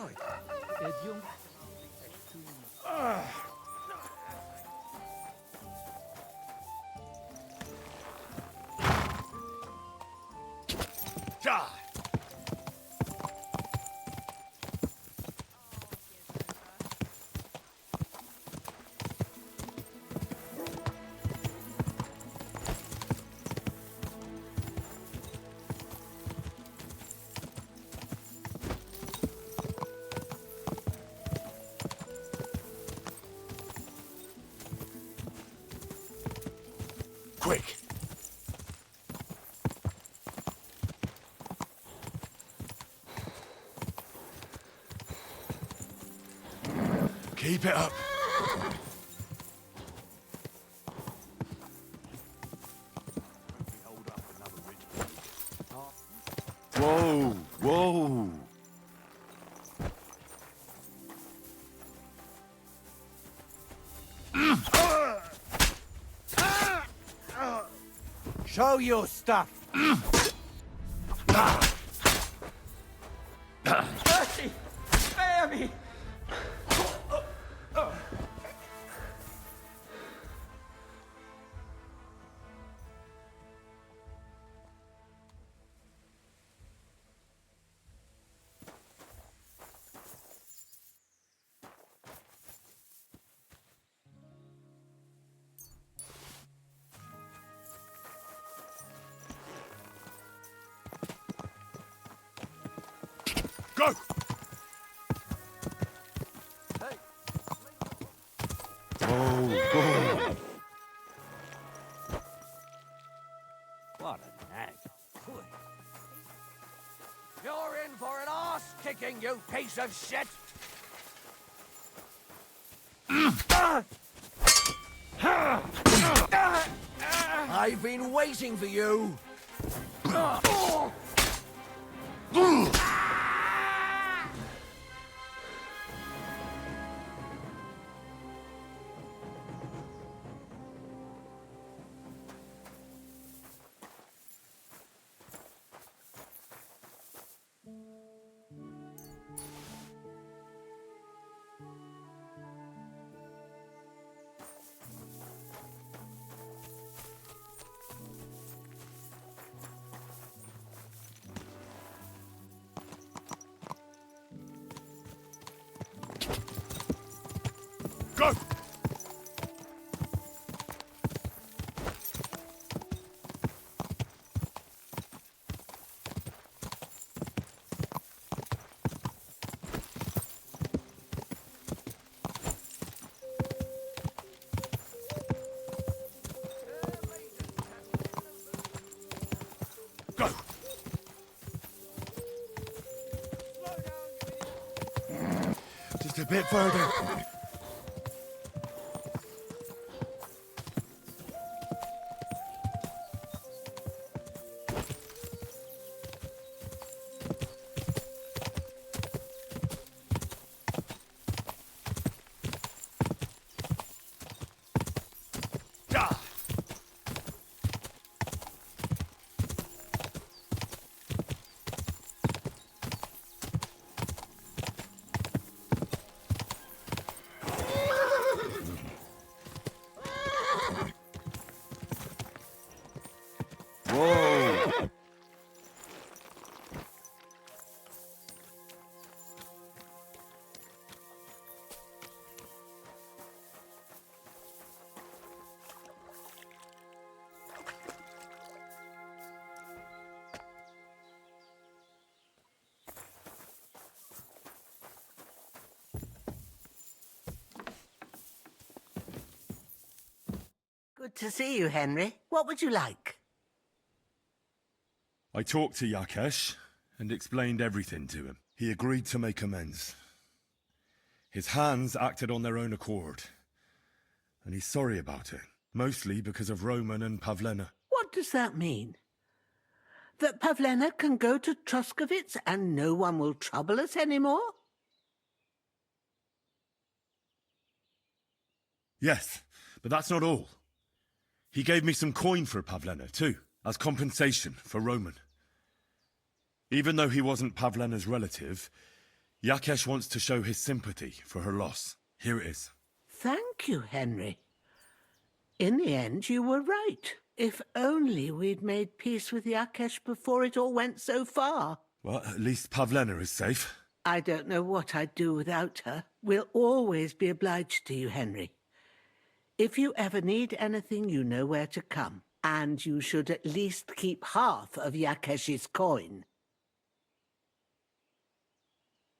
Quick! Keep it up. Whoa, whoa. Show your stuff. Mercy! Spare me! Go! Oh, What a nag. You're in for an arse kicking, you piece of shit! I've been waiting for you. go! Go! Just a bit further. Whoa! Good to see you, Henry. What would you like? I talked to Yakesh and explained everything to him. He agreed to make amends. His hands acted on their own accord, and he's sorry about it, mostly because of Roman and Pavlena. What does that mean? That Pavlena can go to Troskovitz and no one will trouble us anymore? Yes, but that's not all. He gave me some coin for Pavlena, too, as compensation for Roman. Even though he wasn't Pavlena's relative, Yakesh wants to show his sympathy for her loss. Here it is. Thank you, Henry. In the end, you were right. If only we'd made peace with Yakesh before it all went so far. Well, at least Pavlena is safe. I don't know what I'd do without her. We'll always be obliged to you, Henry. If you ever need anything, you know where to come. And you should at least keep half of Yakesh's coin.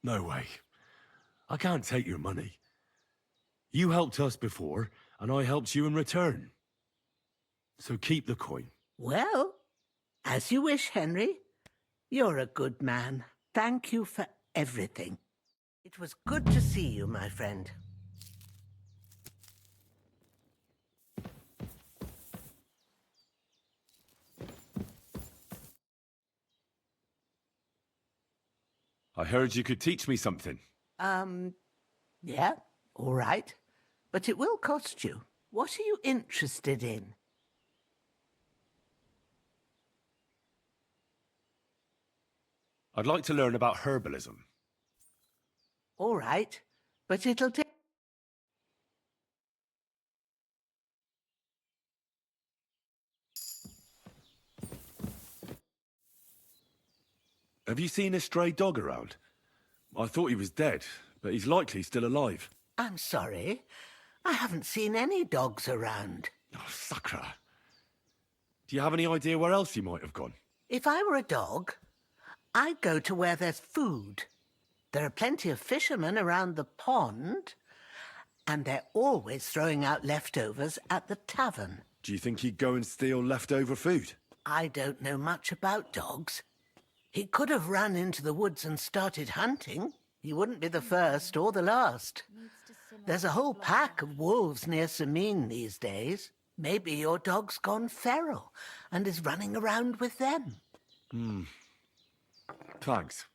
No way. I can't take your money. You helped us before, and I helped you in return. So keep the coin. Well, as you wish, Henry. You're a good man. Thank you for everything. It was good to see you, my friend. I heard you could teach me something. Yeah, all right. But it will cost you. What are you interested in? I'd like to learn about herbalism. All right, but it'll take... Have you seen a stray dog around? I thought he was dead, but he's likely still alive. I'm sorry. I haven't seen any dogs around. Oh, Sakra. Do you have any idea where else he might have gone? If I were a dog, I'd go to where there's food. There are plenty of fishermen around the pond, and they're always throwing out leftovers at the tavern. Do you think he'd go and steal leftover food? I don't know much about dogs. He could have run into the woods and started hunting. He wouldn't be the first or the last. There's a whole pack of wolves near Sameen these days. Maybe your dog's gone feral and is running around with them. Thanks.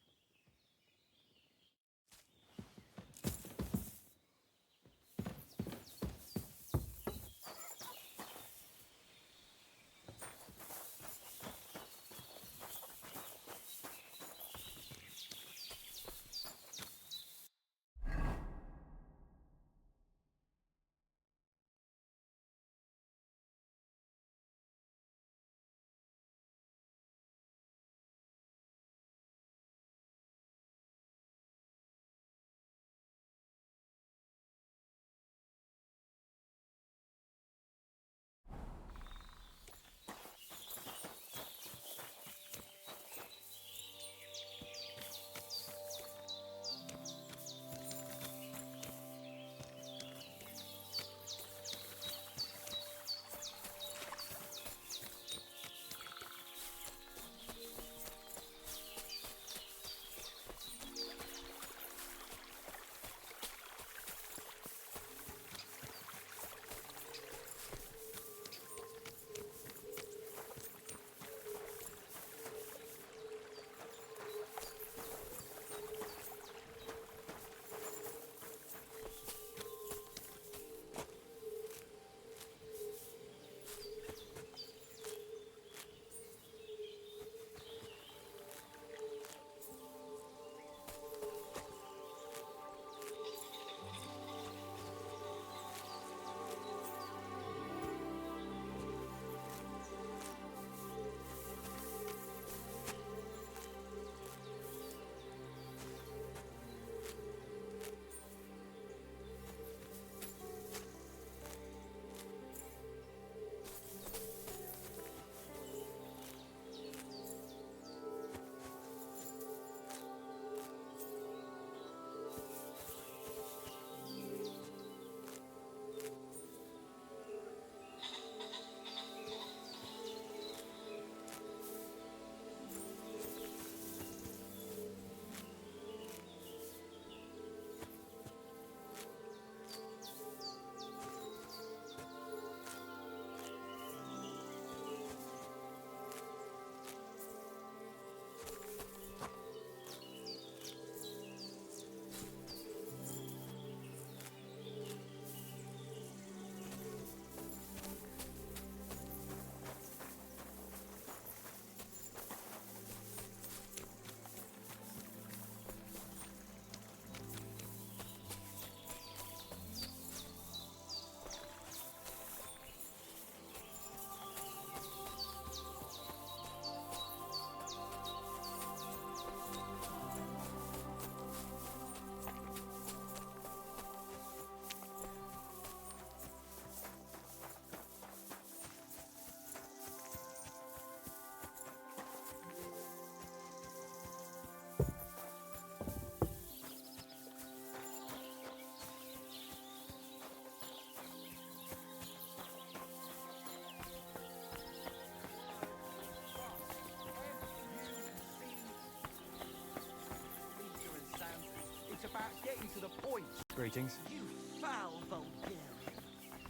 Greetings. You foul Bulgarian.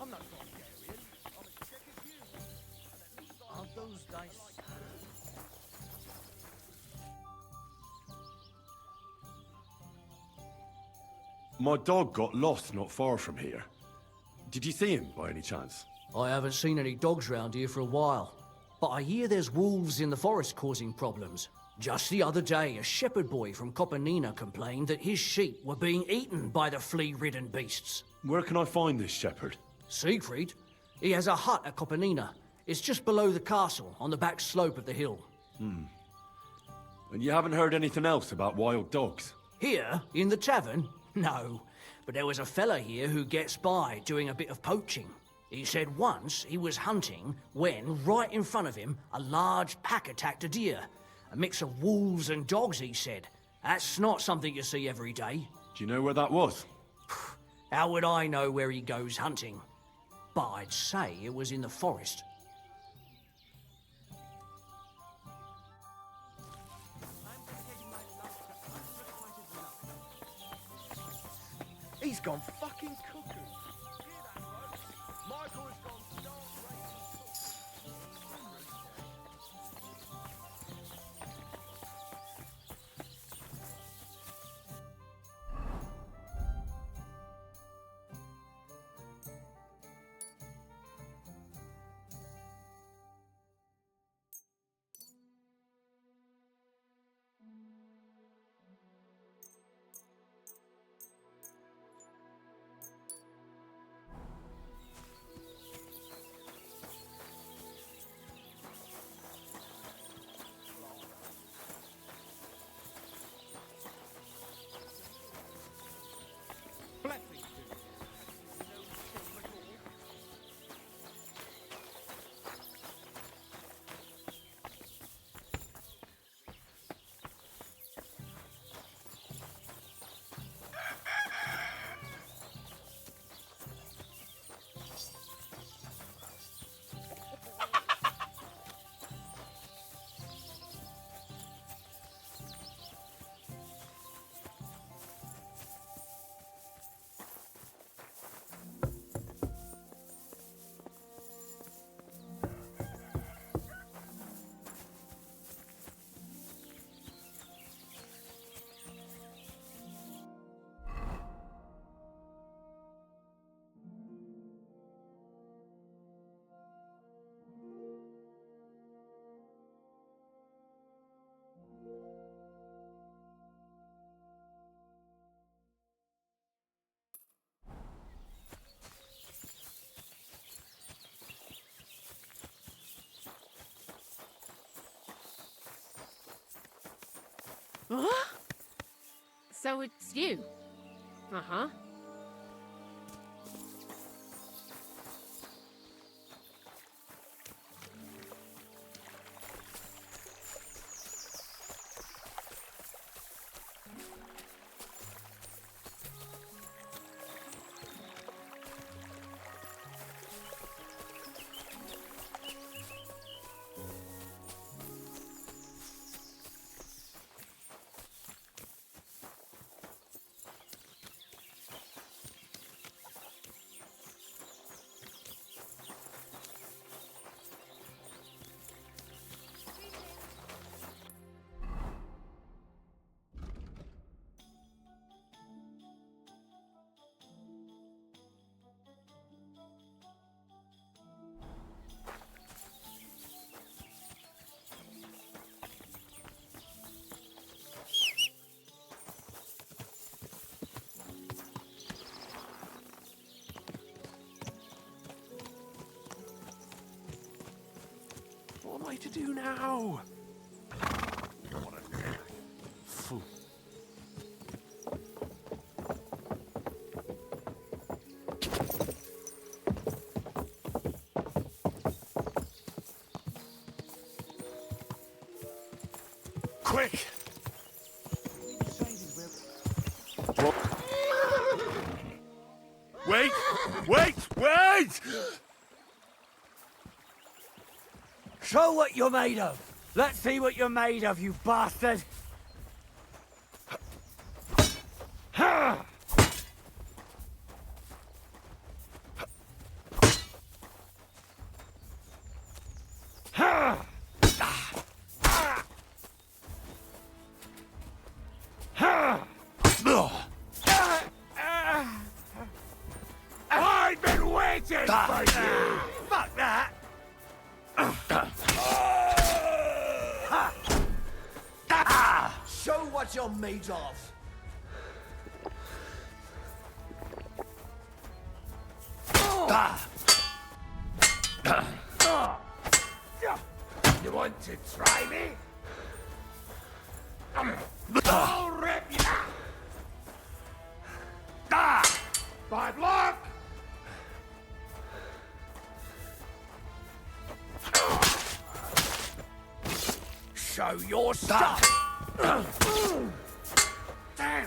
I'm not Bulgarian. I'm as sick as you. And at least are those dice? My dog got lost not far from here. Did you see him by any chance? I haven't seen any dogs round here for a while, but I hear there's wolves in the forest causing problems. Just the other day, a shepherd boy from Copenina complained that his sheep were being eaten by the flea-ridden beasts. Where can I find this shepherd? Siegfried? He has a hut at Copenina. It's just below the castle, on the back slope of the hill. And you haven't heard anything else about wild dogs? Here, in the tavern? No. But there was a fella here who gets by doing a bit of poaching. He said once he was hunting when, right in front of him, a large pack attacked a deer. A mix of wolves and dogs, he said. That's not something you see every day. Do you know where that was? How would I know where he goes hunting? But I'd say it was in the forest. He's gone fucking cuckoo. Hear that, folks? Michael has gone stark What? So it's you? Uh-huh. What am I to do now? What a fool. Quick! Wait! Wait! Wait! Show what you're made of. Let's see what you're made of, you bastard. waiting for you! Fuck that! Show what you're made of! You want to try me? I'll rip you! Bad luck! Show your stuff! Damn!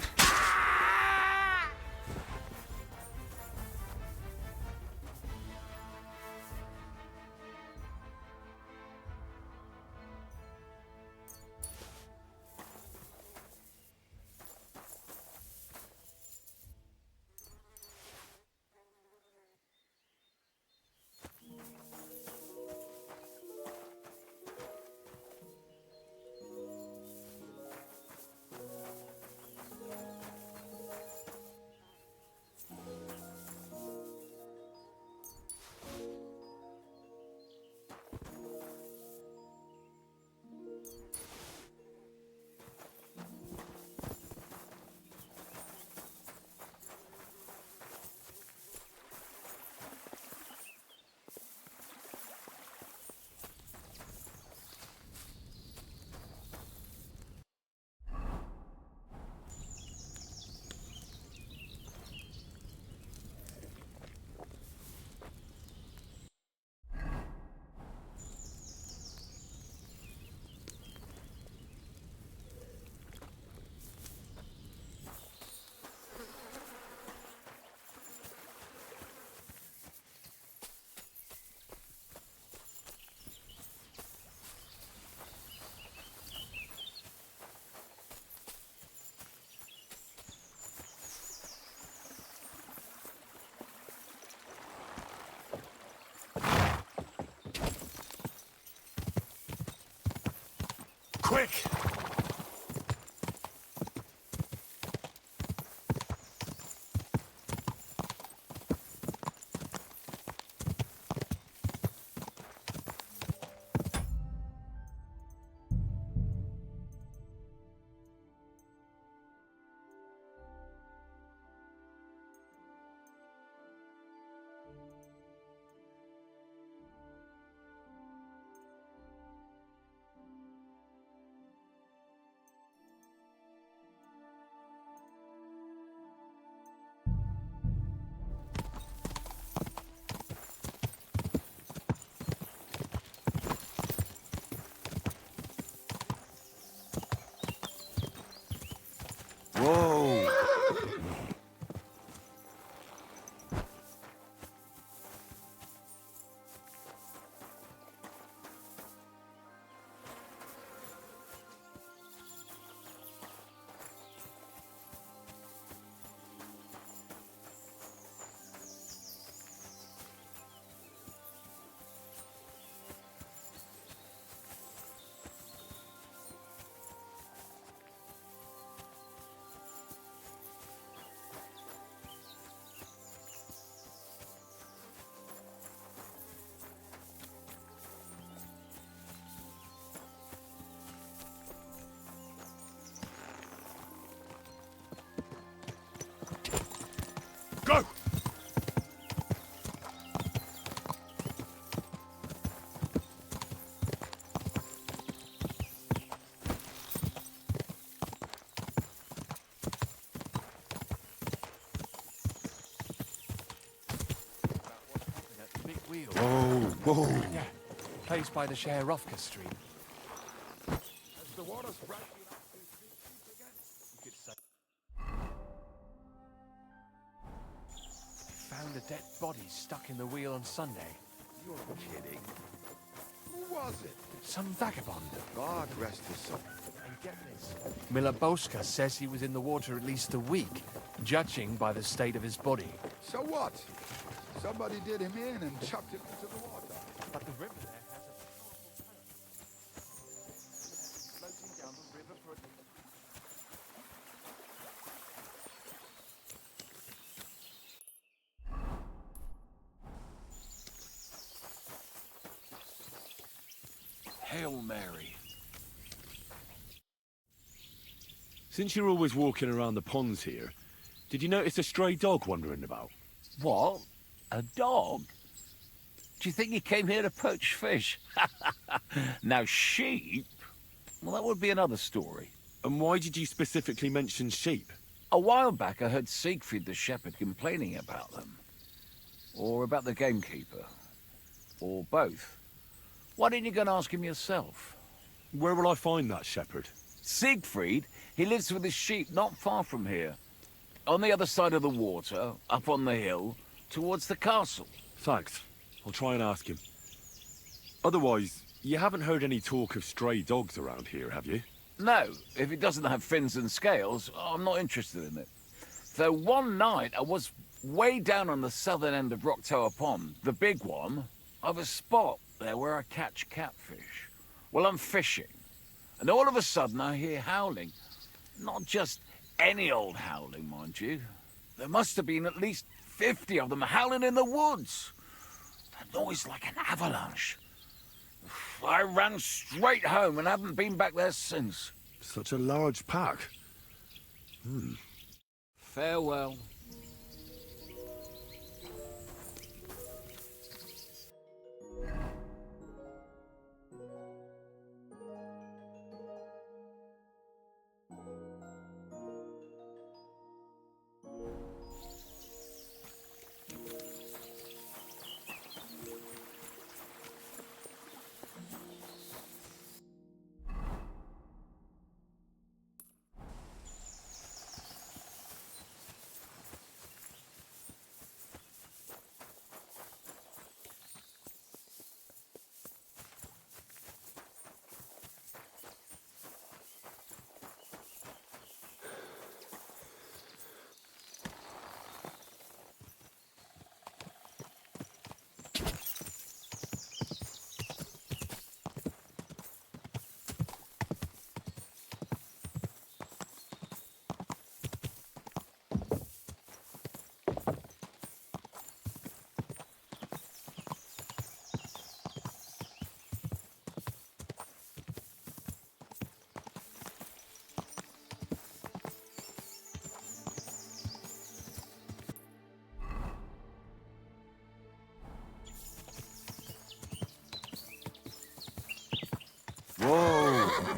Quick! Whoa! Go! Whoa, whoa. Yeah, place by the Sharovka stream. As the water's rising up to 3 feet again, you could say. Found a dead body stuck in the wheel on Sunday. You're kidding. Who was it? Some vagabond. God rest his soul. And get this. Miloboska says he was in the water at least a week, judging by the state of his body. So what? Somebody did him in and chucked him into the water. But the river there has a powerful current. Floating down the river for a... Hail Mary. Since you're always walking around the ponds here, did you notice a stray dog wandering about? What? A dog? Do you think he came here to poach fish? Now, sheep? Well, that would be another story. And why did you specifically mention sheep? A while back, I heard Siegfried the shepherd complaining about them. Or about the gamekeeper. Or both. Why didn't you go and ask him yourself? Where will I find that shepherd? Siegfried? He lives with his sheep not far from here. On the other side of the water, up on the hill, towards the castle. Thanks. I'll try and ask him. Otherwise, you haven't heard any talk of stray dogs around here, have you? No, if it doesn't have fins and scales, I'm not interested in it. Though one night I was way down on the southern end of Rock Tower Pond, the big one. I've a spot there where I catch catfish. Well, I'm fishing, and all of a sudden I hear howling. Not just any old howling, mind you. There must have been at least 50 of them howling in the woods. A noise like an avalanche. I ran straight home and haven't been back there since. Such a large pack. Farewell. Whoa!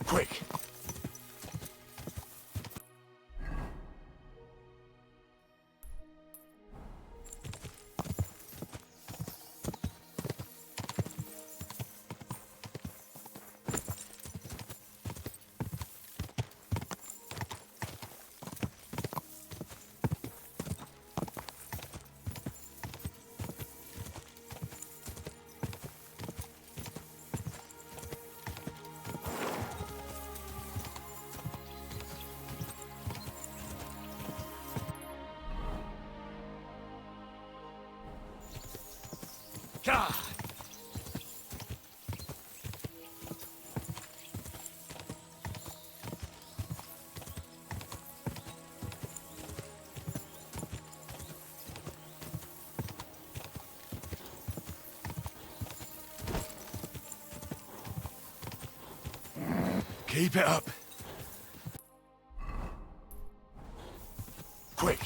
Quick! God! Keep it up. Quick.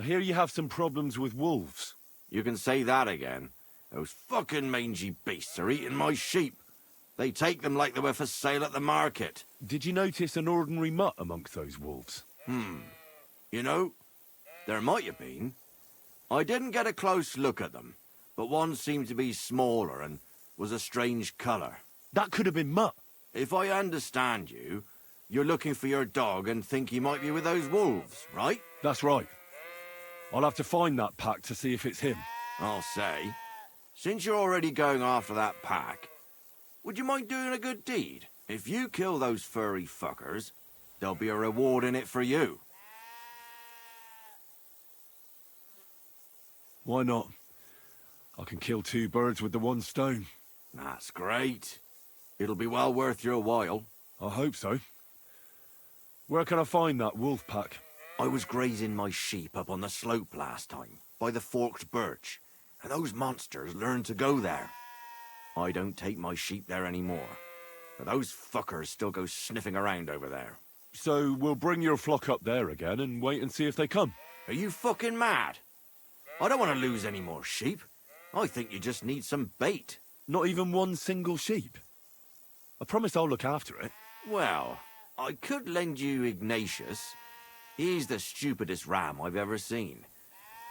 hear you have some problems with wolves. You can say that again. Those fucking mangy beasts are eating my sheep. They take them like they were for sale at the market. Did you notice an ordinary mutt amongst those wolves? You know, there might have been. I didn't get a close look at them, but one seemed to be smaller and was a strange colour. That could have been Mutt. If I understand you, you're looking for your dog and think he might be with those wolves, right? That's right. I'll have to find that pack to see if it's him. I'll say, since you're already going after that pack, would you mind doing a good deed? If you kill those furry fuckers, there'll be a reward in it for you. Why not? I can kill 2 birds with the 1 stone. That's great. It'll be well worth your while. I hope so. Where can I find that wolf pack? I was grazing my sheep up on the slope last time, by the forked birch, and those monsters learned to go there. I don't take my sheep there anymore, but those fuckers still go sniffing around over there. So we'll bring your flock up there again and wait and see if they come. Are you fucking mad? I don't want to lose any more sheep. I think you just need some bait. Not even 1 single sheep? I promise I'll look after it. Well, I could lend you Ignatius. He's the stupidest ram I've ever seen.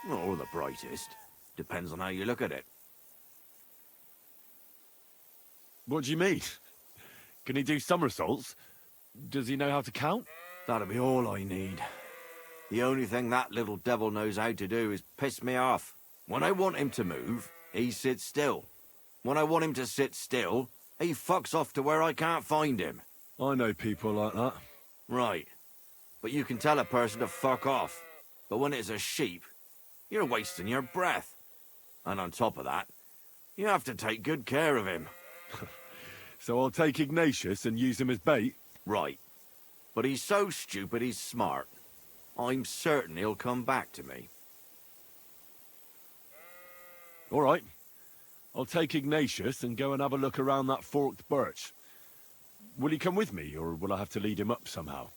Or the brightest. Depends on how you look at it. What do you mean? Can he do somersaults? Does he know how to count? That'll be all I need. The only thing that little devil knows how to do is piss me off. When I want him to move, he sits still. When I want him to sit still, he fucks off to where I can't find him. I know people like that. Right. But you can tell a person to fuck off. But when it's a sheep, you're wasting your breath. And on top of that, you have to take good care of him. So I'll take Ignatius and use him as bait? Right. But he's so stupid he's smart. I'm certain he'll come back to me. All right. I'll take Ignatius and go and have a look around that forked birch. Will he come with me, or will I have to lead him up somehow?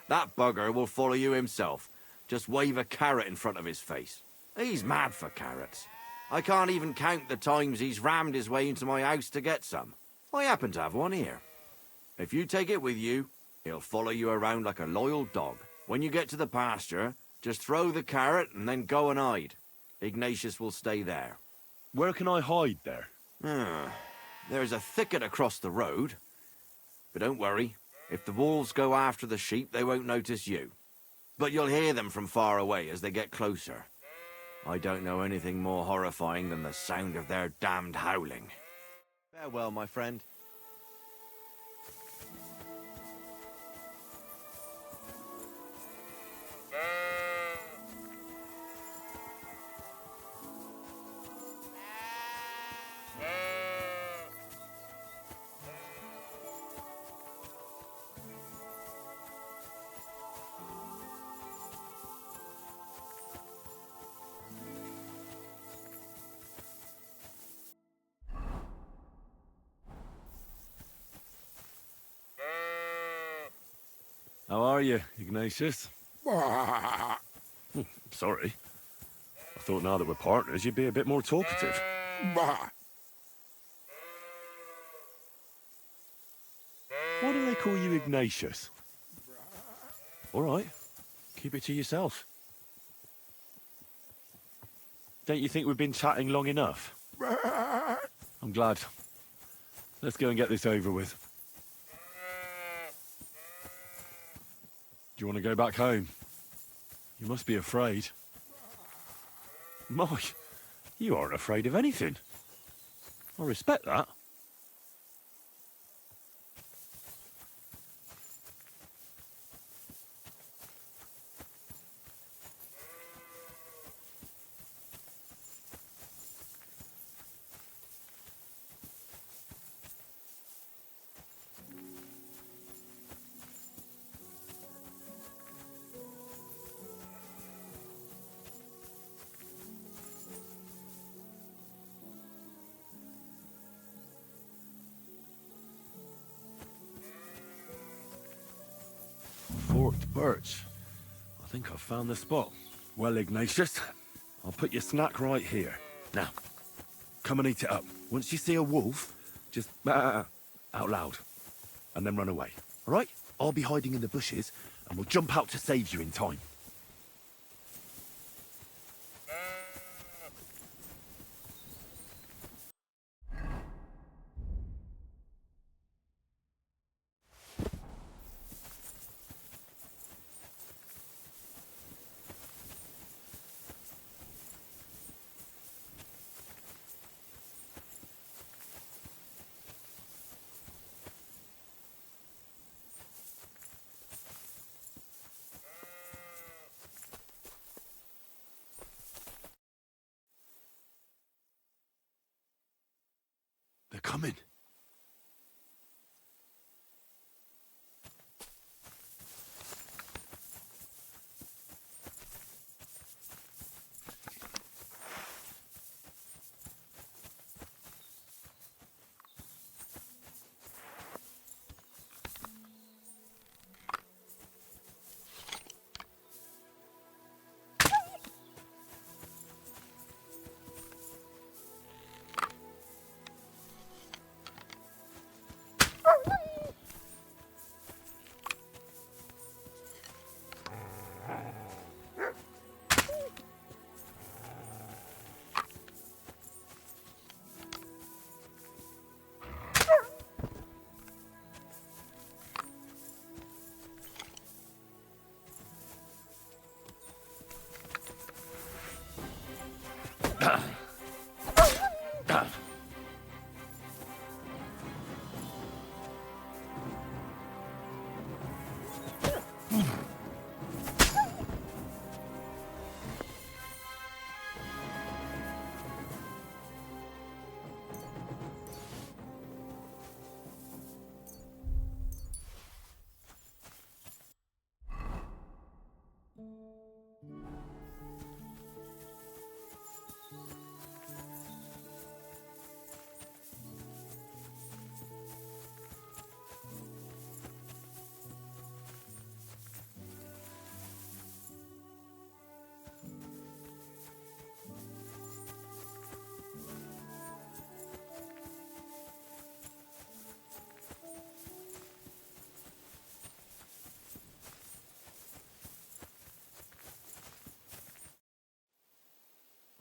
That bugger will follow you himself. Just wave a carrot in front of his face. He's mad for carrots. I can't even count the times he's rammed his way into my house to get some. I happen to have one here. If you take it with you, he'll follow you around like a loyal dog. When you get to the pasture, just throw the carrot and then go and hide. Ignatius will stay there. Where can I hide there? There's a thicket across the road. But don't worry, if the wolves go after the sheep, they won't notice you. But you'll hear them from far away as they get closer. I don't know anything more horrifying than the sound of their damned howling. Farewell, my friend. How are you, Ignatius? Sorry. I thought now that we're partners, you'd be a bit more talkative. Why do they call you Ignatius? All right. Keep it to yourself. Don't you think we've been chatting long enough? I'm glad. Let's go and get this over with. Do you want to go back home? You must be afraid. Mike, you aren't afraid of anything. I respect that. Forked birch. I think I've found the spot. Well, Ignatius, I'll put your snack right here. Now, come and eat it up. Once you see a wolf, just out loud, and then run away. All right? I'll be hiding in the bushes, and we'll jump out to save you in time. They're coming.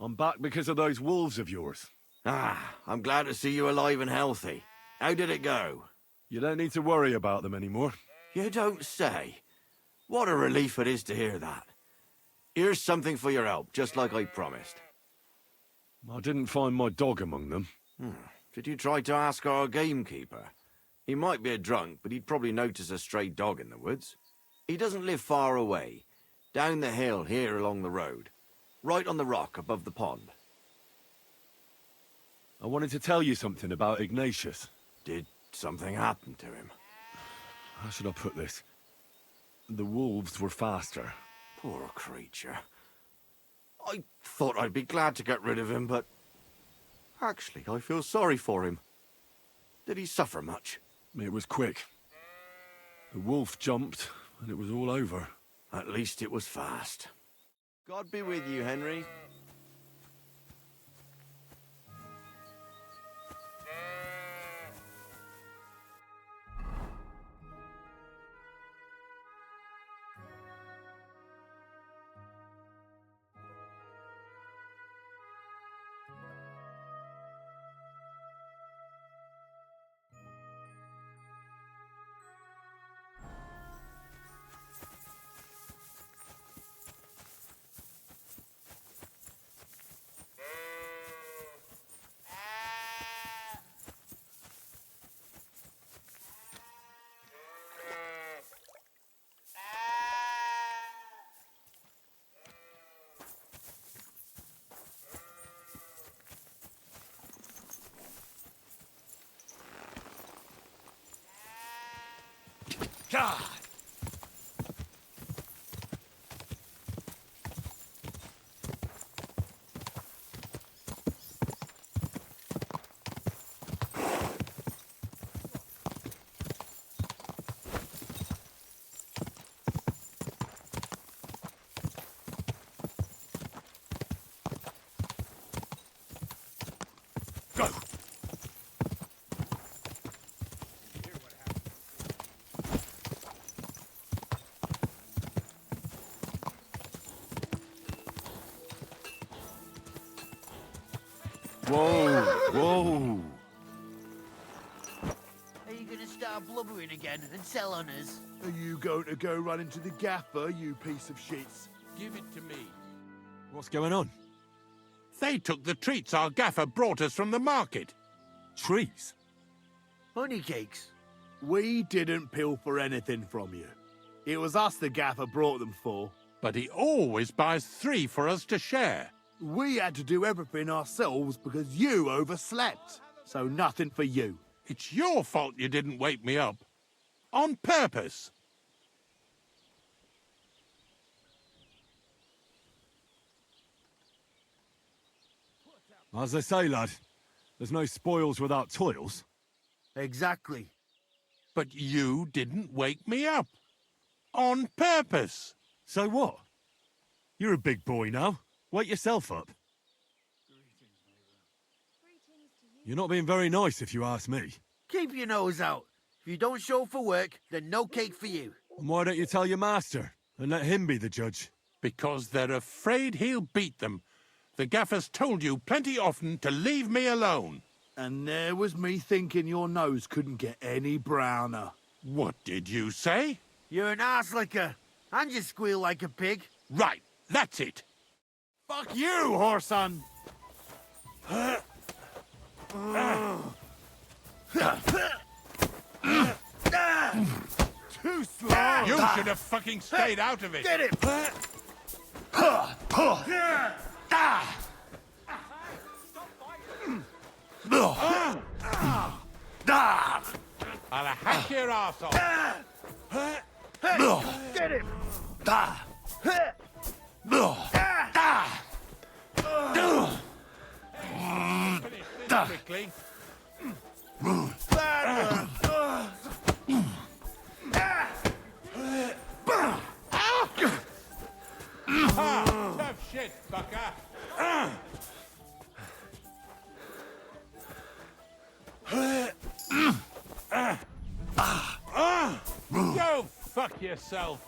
I'm back because of those wolves of yours. Ah, I'm glad to see you alive and healthy. How did it go? You don't need to worry about them anymore. You don't say. What a relief it is to hear that. Here's something for your help, just like I promised. I didn't find my dog among them. Did you try to ask our gamekeeper? He might be a drunk, but he'd probably notice a stray dog in the woods. He doesn't live far away. Down the hill here along the road. Right on the rock above the pond. I wanted to tell you something about Ignatius. Did something happen to him? How should I put this? The wolves were faster. Poor creature. I thought I'd be glad to get rid of him, but... Actually, I feel sorry for him. Did he suffer much? It was quick. The wolf jumped, and it was all over. At least it was fast. God be with you, Henry. God! Whoa! Are you gonna start blubbering again and sell on us? Are you going to go run into the gaffer, you piece of shits? Give it to me. What's going on? They took the treats our gaffer brought us from the market. Trees? Honey cakes. We didn't pilfer anything from you. It was us the gaffer brought them for. But he always buys 3 for us to share. We had to do everything ourselves because you overslept. So nothing for you. It's your fault you didn't wake me up. On purpose. As they say, lad, there's no spoils without toils. Exactly. But you didn't wake me up. On purpose. So what? You're a big boy now. Wake yourself up. You're not being very nice, if you ask me. Keep your nose out. If you don't show up for work, then no cake for you. And why don't you tell your master and let him be the judge? Because they're afraid he'll beat them. The gaffer's told you plenty often to leave me alone. And there was me thinking your nose couldn't get any browner. What did you say? You're an arse licker, and you squeal like a pig. Right, that's it. Fuck you, whoreson! Too slow! You should have fucking stayed out of it! Get him! I'll hack your arse off! Get him! Quickly. Tough shit, fucker. Go fuck yourself.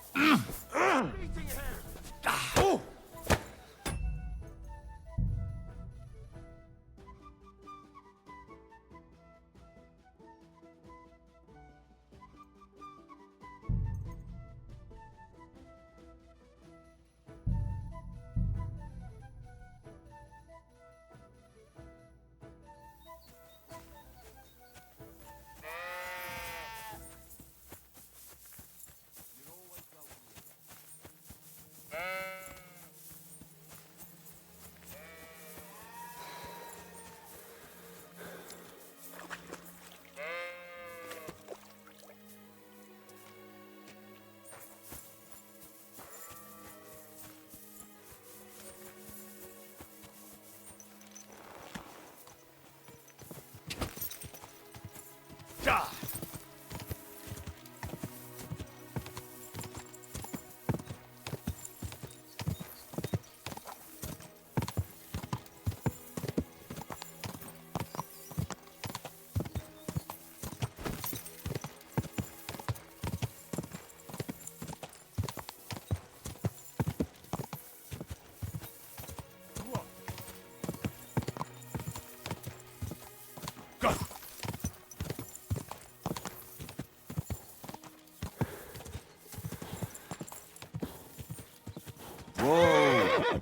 Whoa!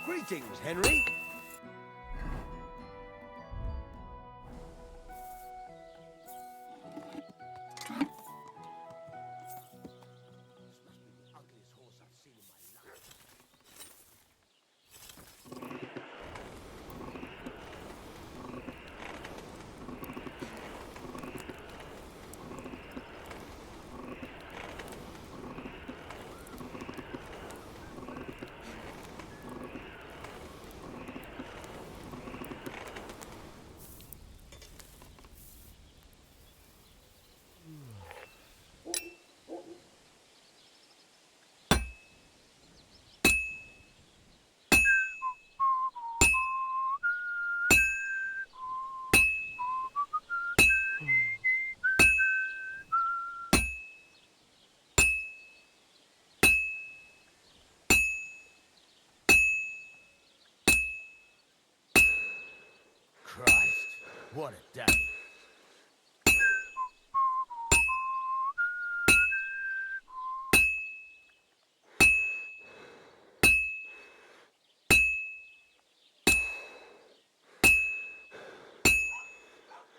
Greetings, Henry. What a day.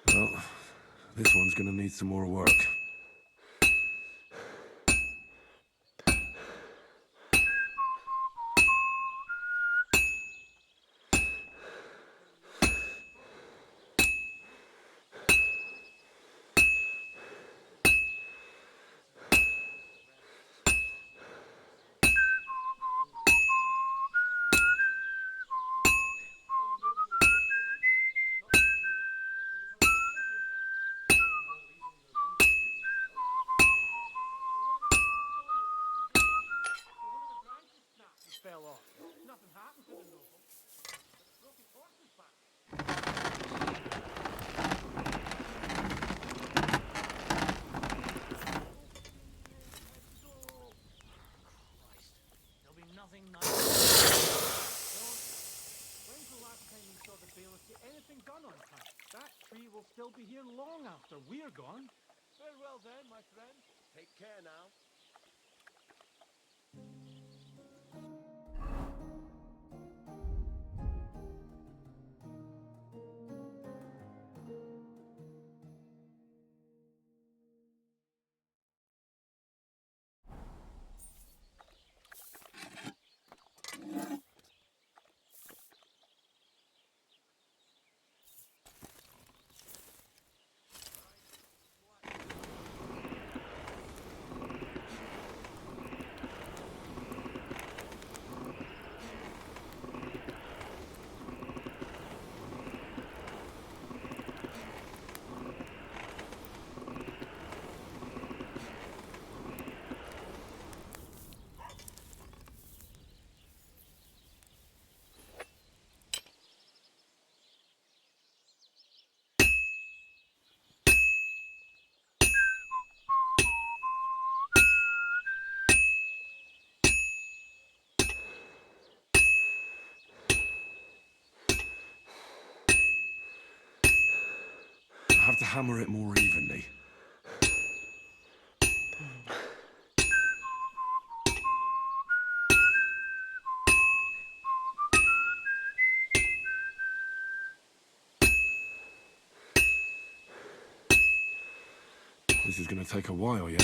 Well, this one's gonna need some more work. Fell off. Nothing happened to the noble. But it broke his horse's back. There'll be nothing nice. When's the last time you saw the bailiff get anything done on time? That tree will still be here long after we're gone. Farewell then, my friend. Take care now. I have to hammer it more evenly. This is going to take a while yet.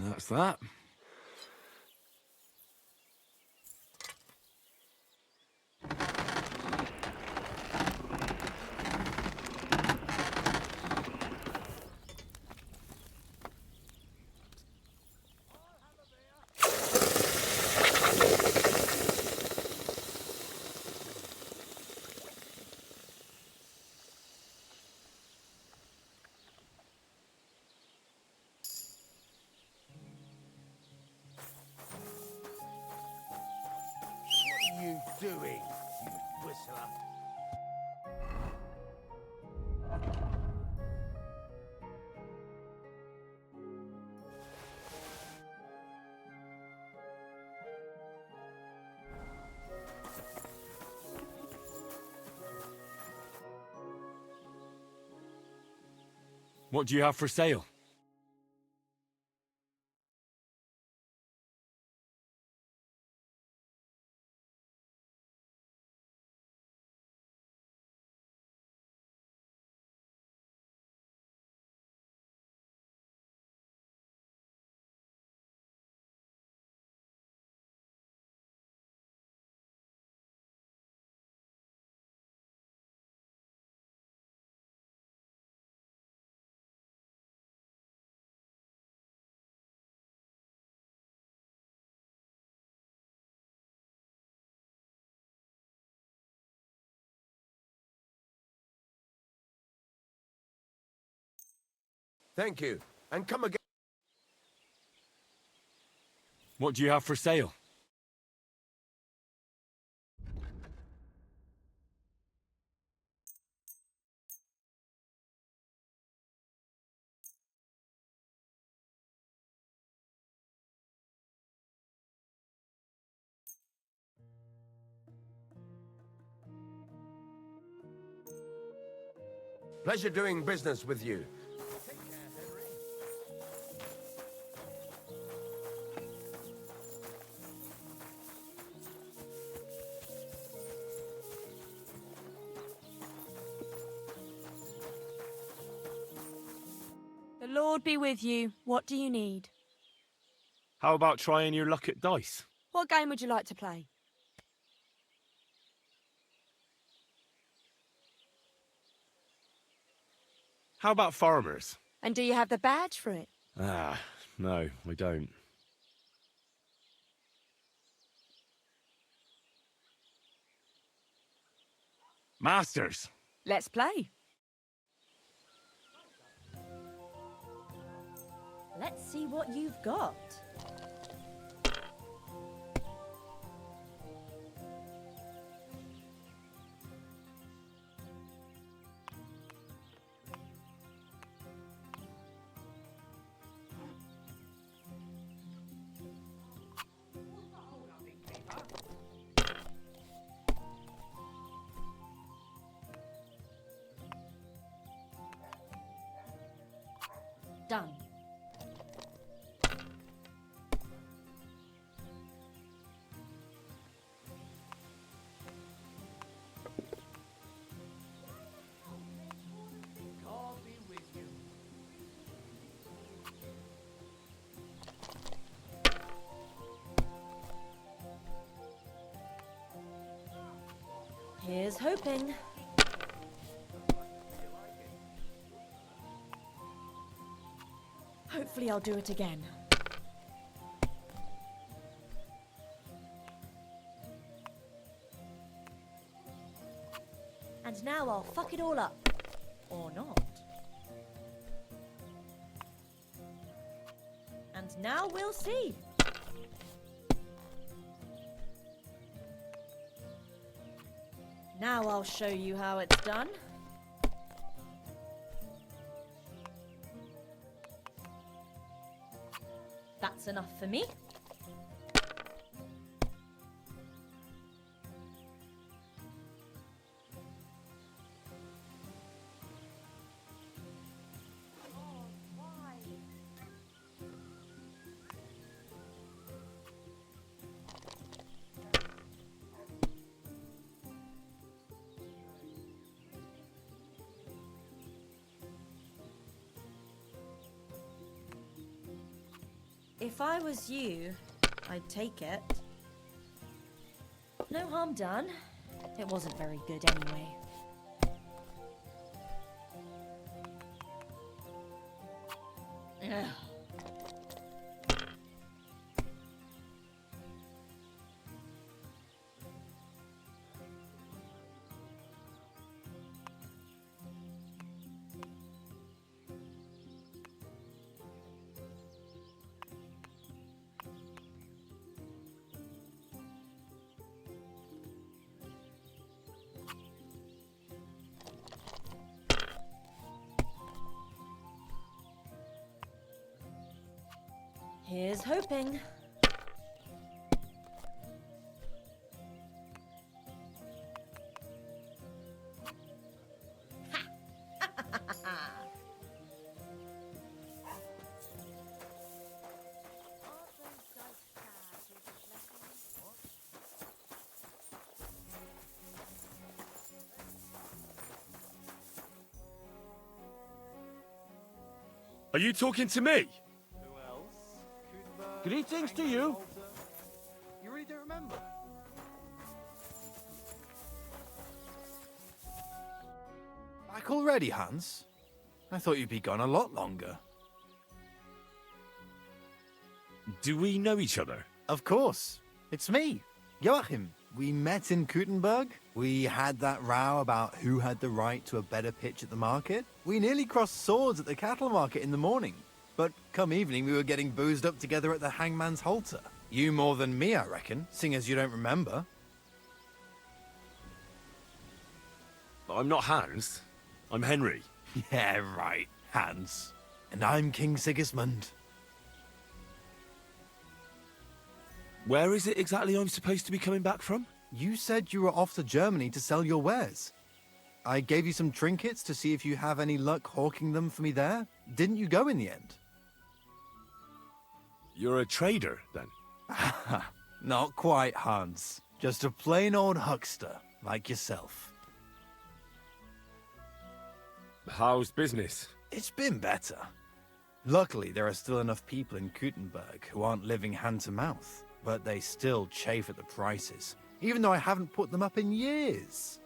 That's that. Doing, you whistler? What do you have for sale? Thank you. And come again. What do you have for sale? Pleasure doing business with you. The Lord be with you. What do you need? How about trying your luck at dice? What game would you like to play? How about farmers? And do you have the badge for it? Ah, no, we don't. Masters. Let's play. Let's see what you've got. Done. Here's hoping. Hopefully I'll do it again. And now I'll fuck it all up. Or not. And now we'll see. Now I'll show you how it's done. That's enough for me. If I was you, I'd take it. No harm done. It wasn't very good anyway. Ugh. Here's hoping. Are you talking to me? Greetings to you. You really don't remember? Back already, Hans? I thought you'd be gone a lot longer. Do we know each other? Of course. It's me, Joachim, We met in Gutenberg. We had that row about who had the right to a better pitch at the market. We nearly crossed swords at the cattle market in the morning. But come evening, we were getting boozed up together at the Hangman's Halter. You more than me, I reckon, seeing as you don't remember. I'm not Hans. I'm Henry. Yeah, right, Hans. And I'm King Sigismund. Where is it exactly I'm supposed to be coming back from? You said you were off to Germany to sell your wares. I gave you some trinkets to see if you have any luck hawking them for me there. Didn't you go in the end? You're a trader, then? Not quite, Hans. Just a plain old huckster, like yourself. How's business? It's been better. Luckily, there are still enough people in Gutenberg who aren't living hand-to-mouth, but they still chafe at the prices, even though I haven't put them up in years.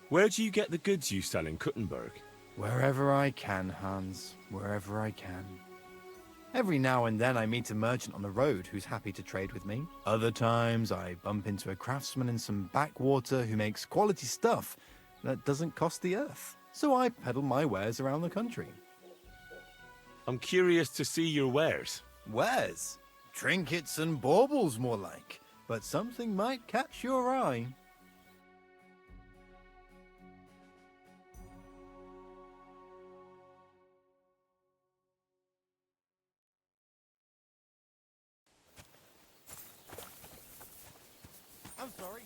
Where do you get the goods you sell in Gutenberg? Wherever I can, Hans. Wherever I can. Every now and then I meet a merchant on the road who's happy to trade with me. Other times I bump into a craftsman in some backwater who makes quality stuff that doesn't cost the earth. So I peddle my wares around the country. I'm curious to see your wares. Wares? Trinkets and baubles, more like. But something might catch your eye. I'm sorry.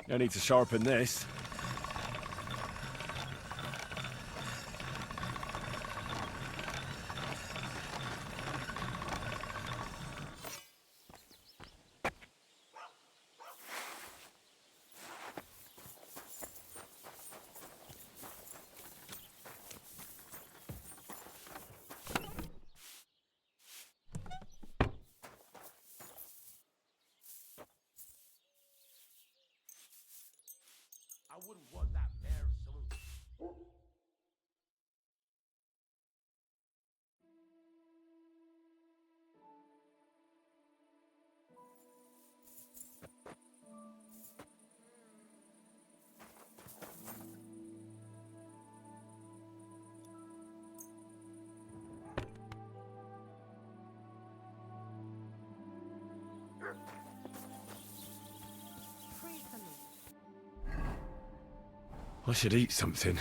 No need to sharpen this. I wouldn't want that mare of someone. I should eat something.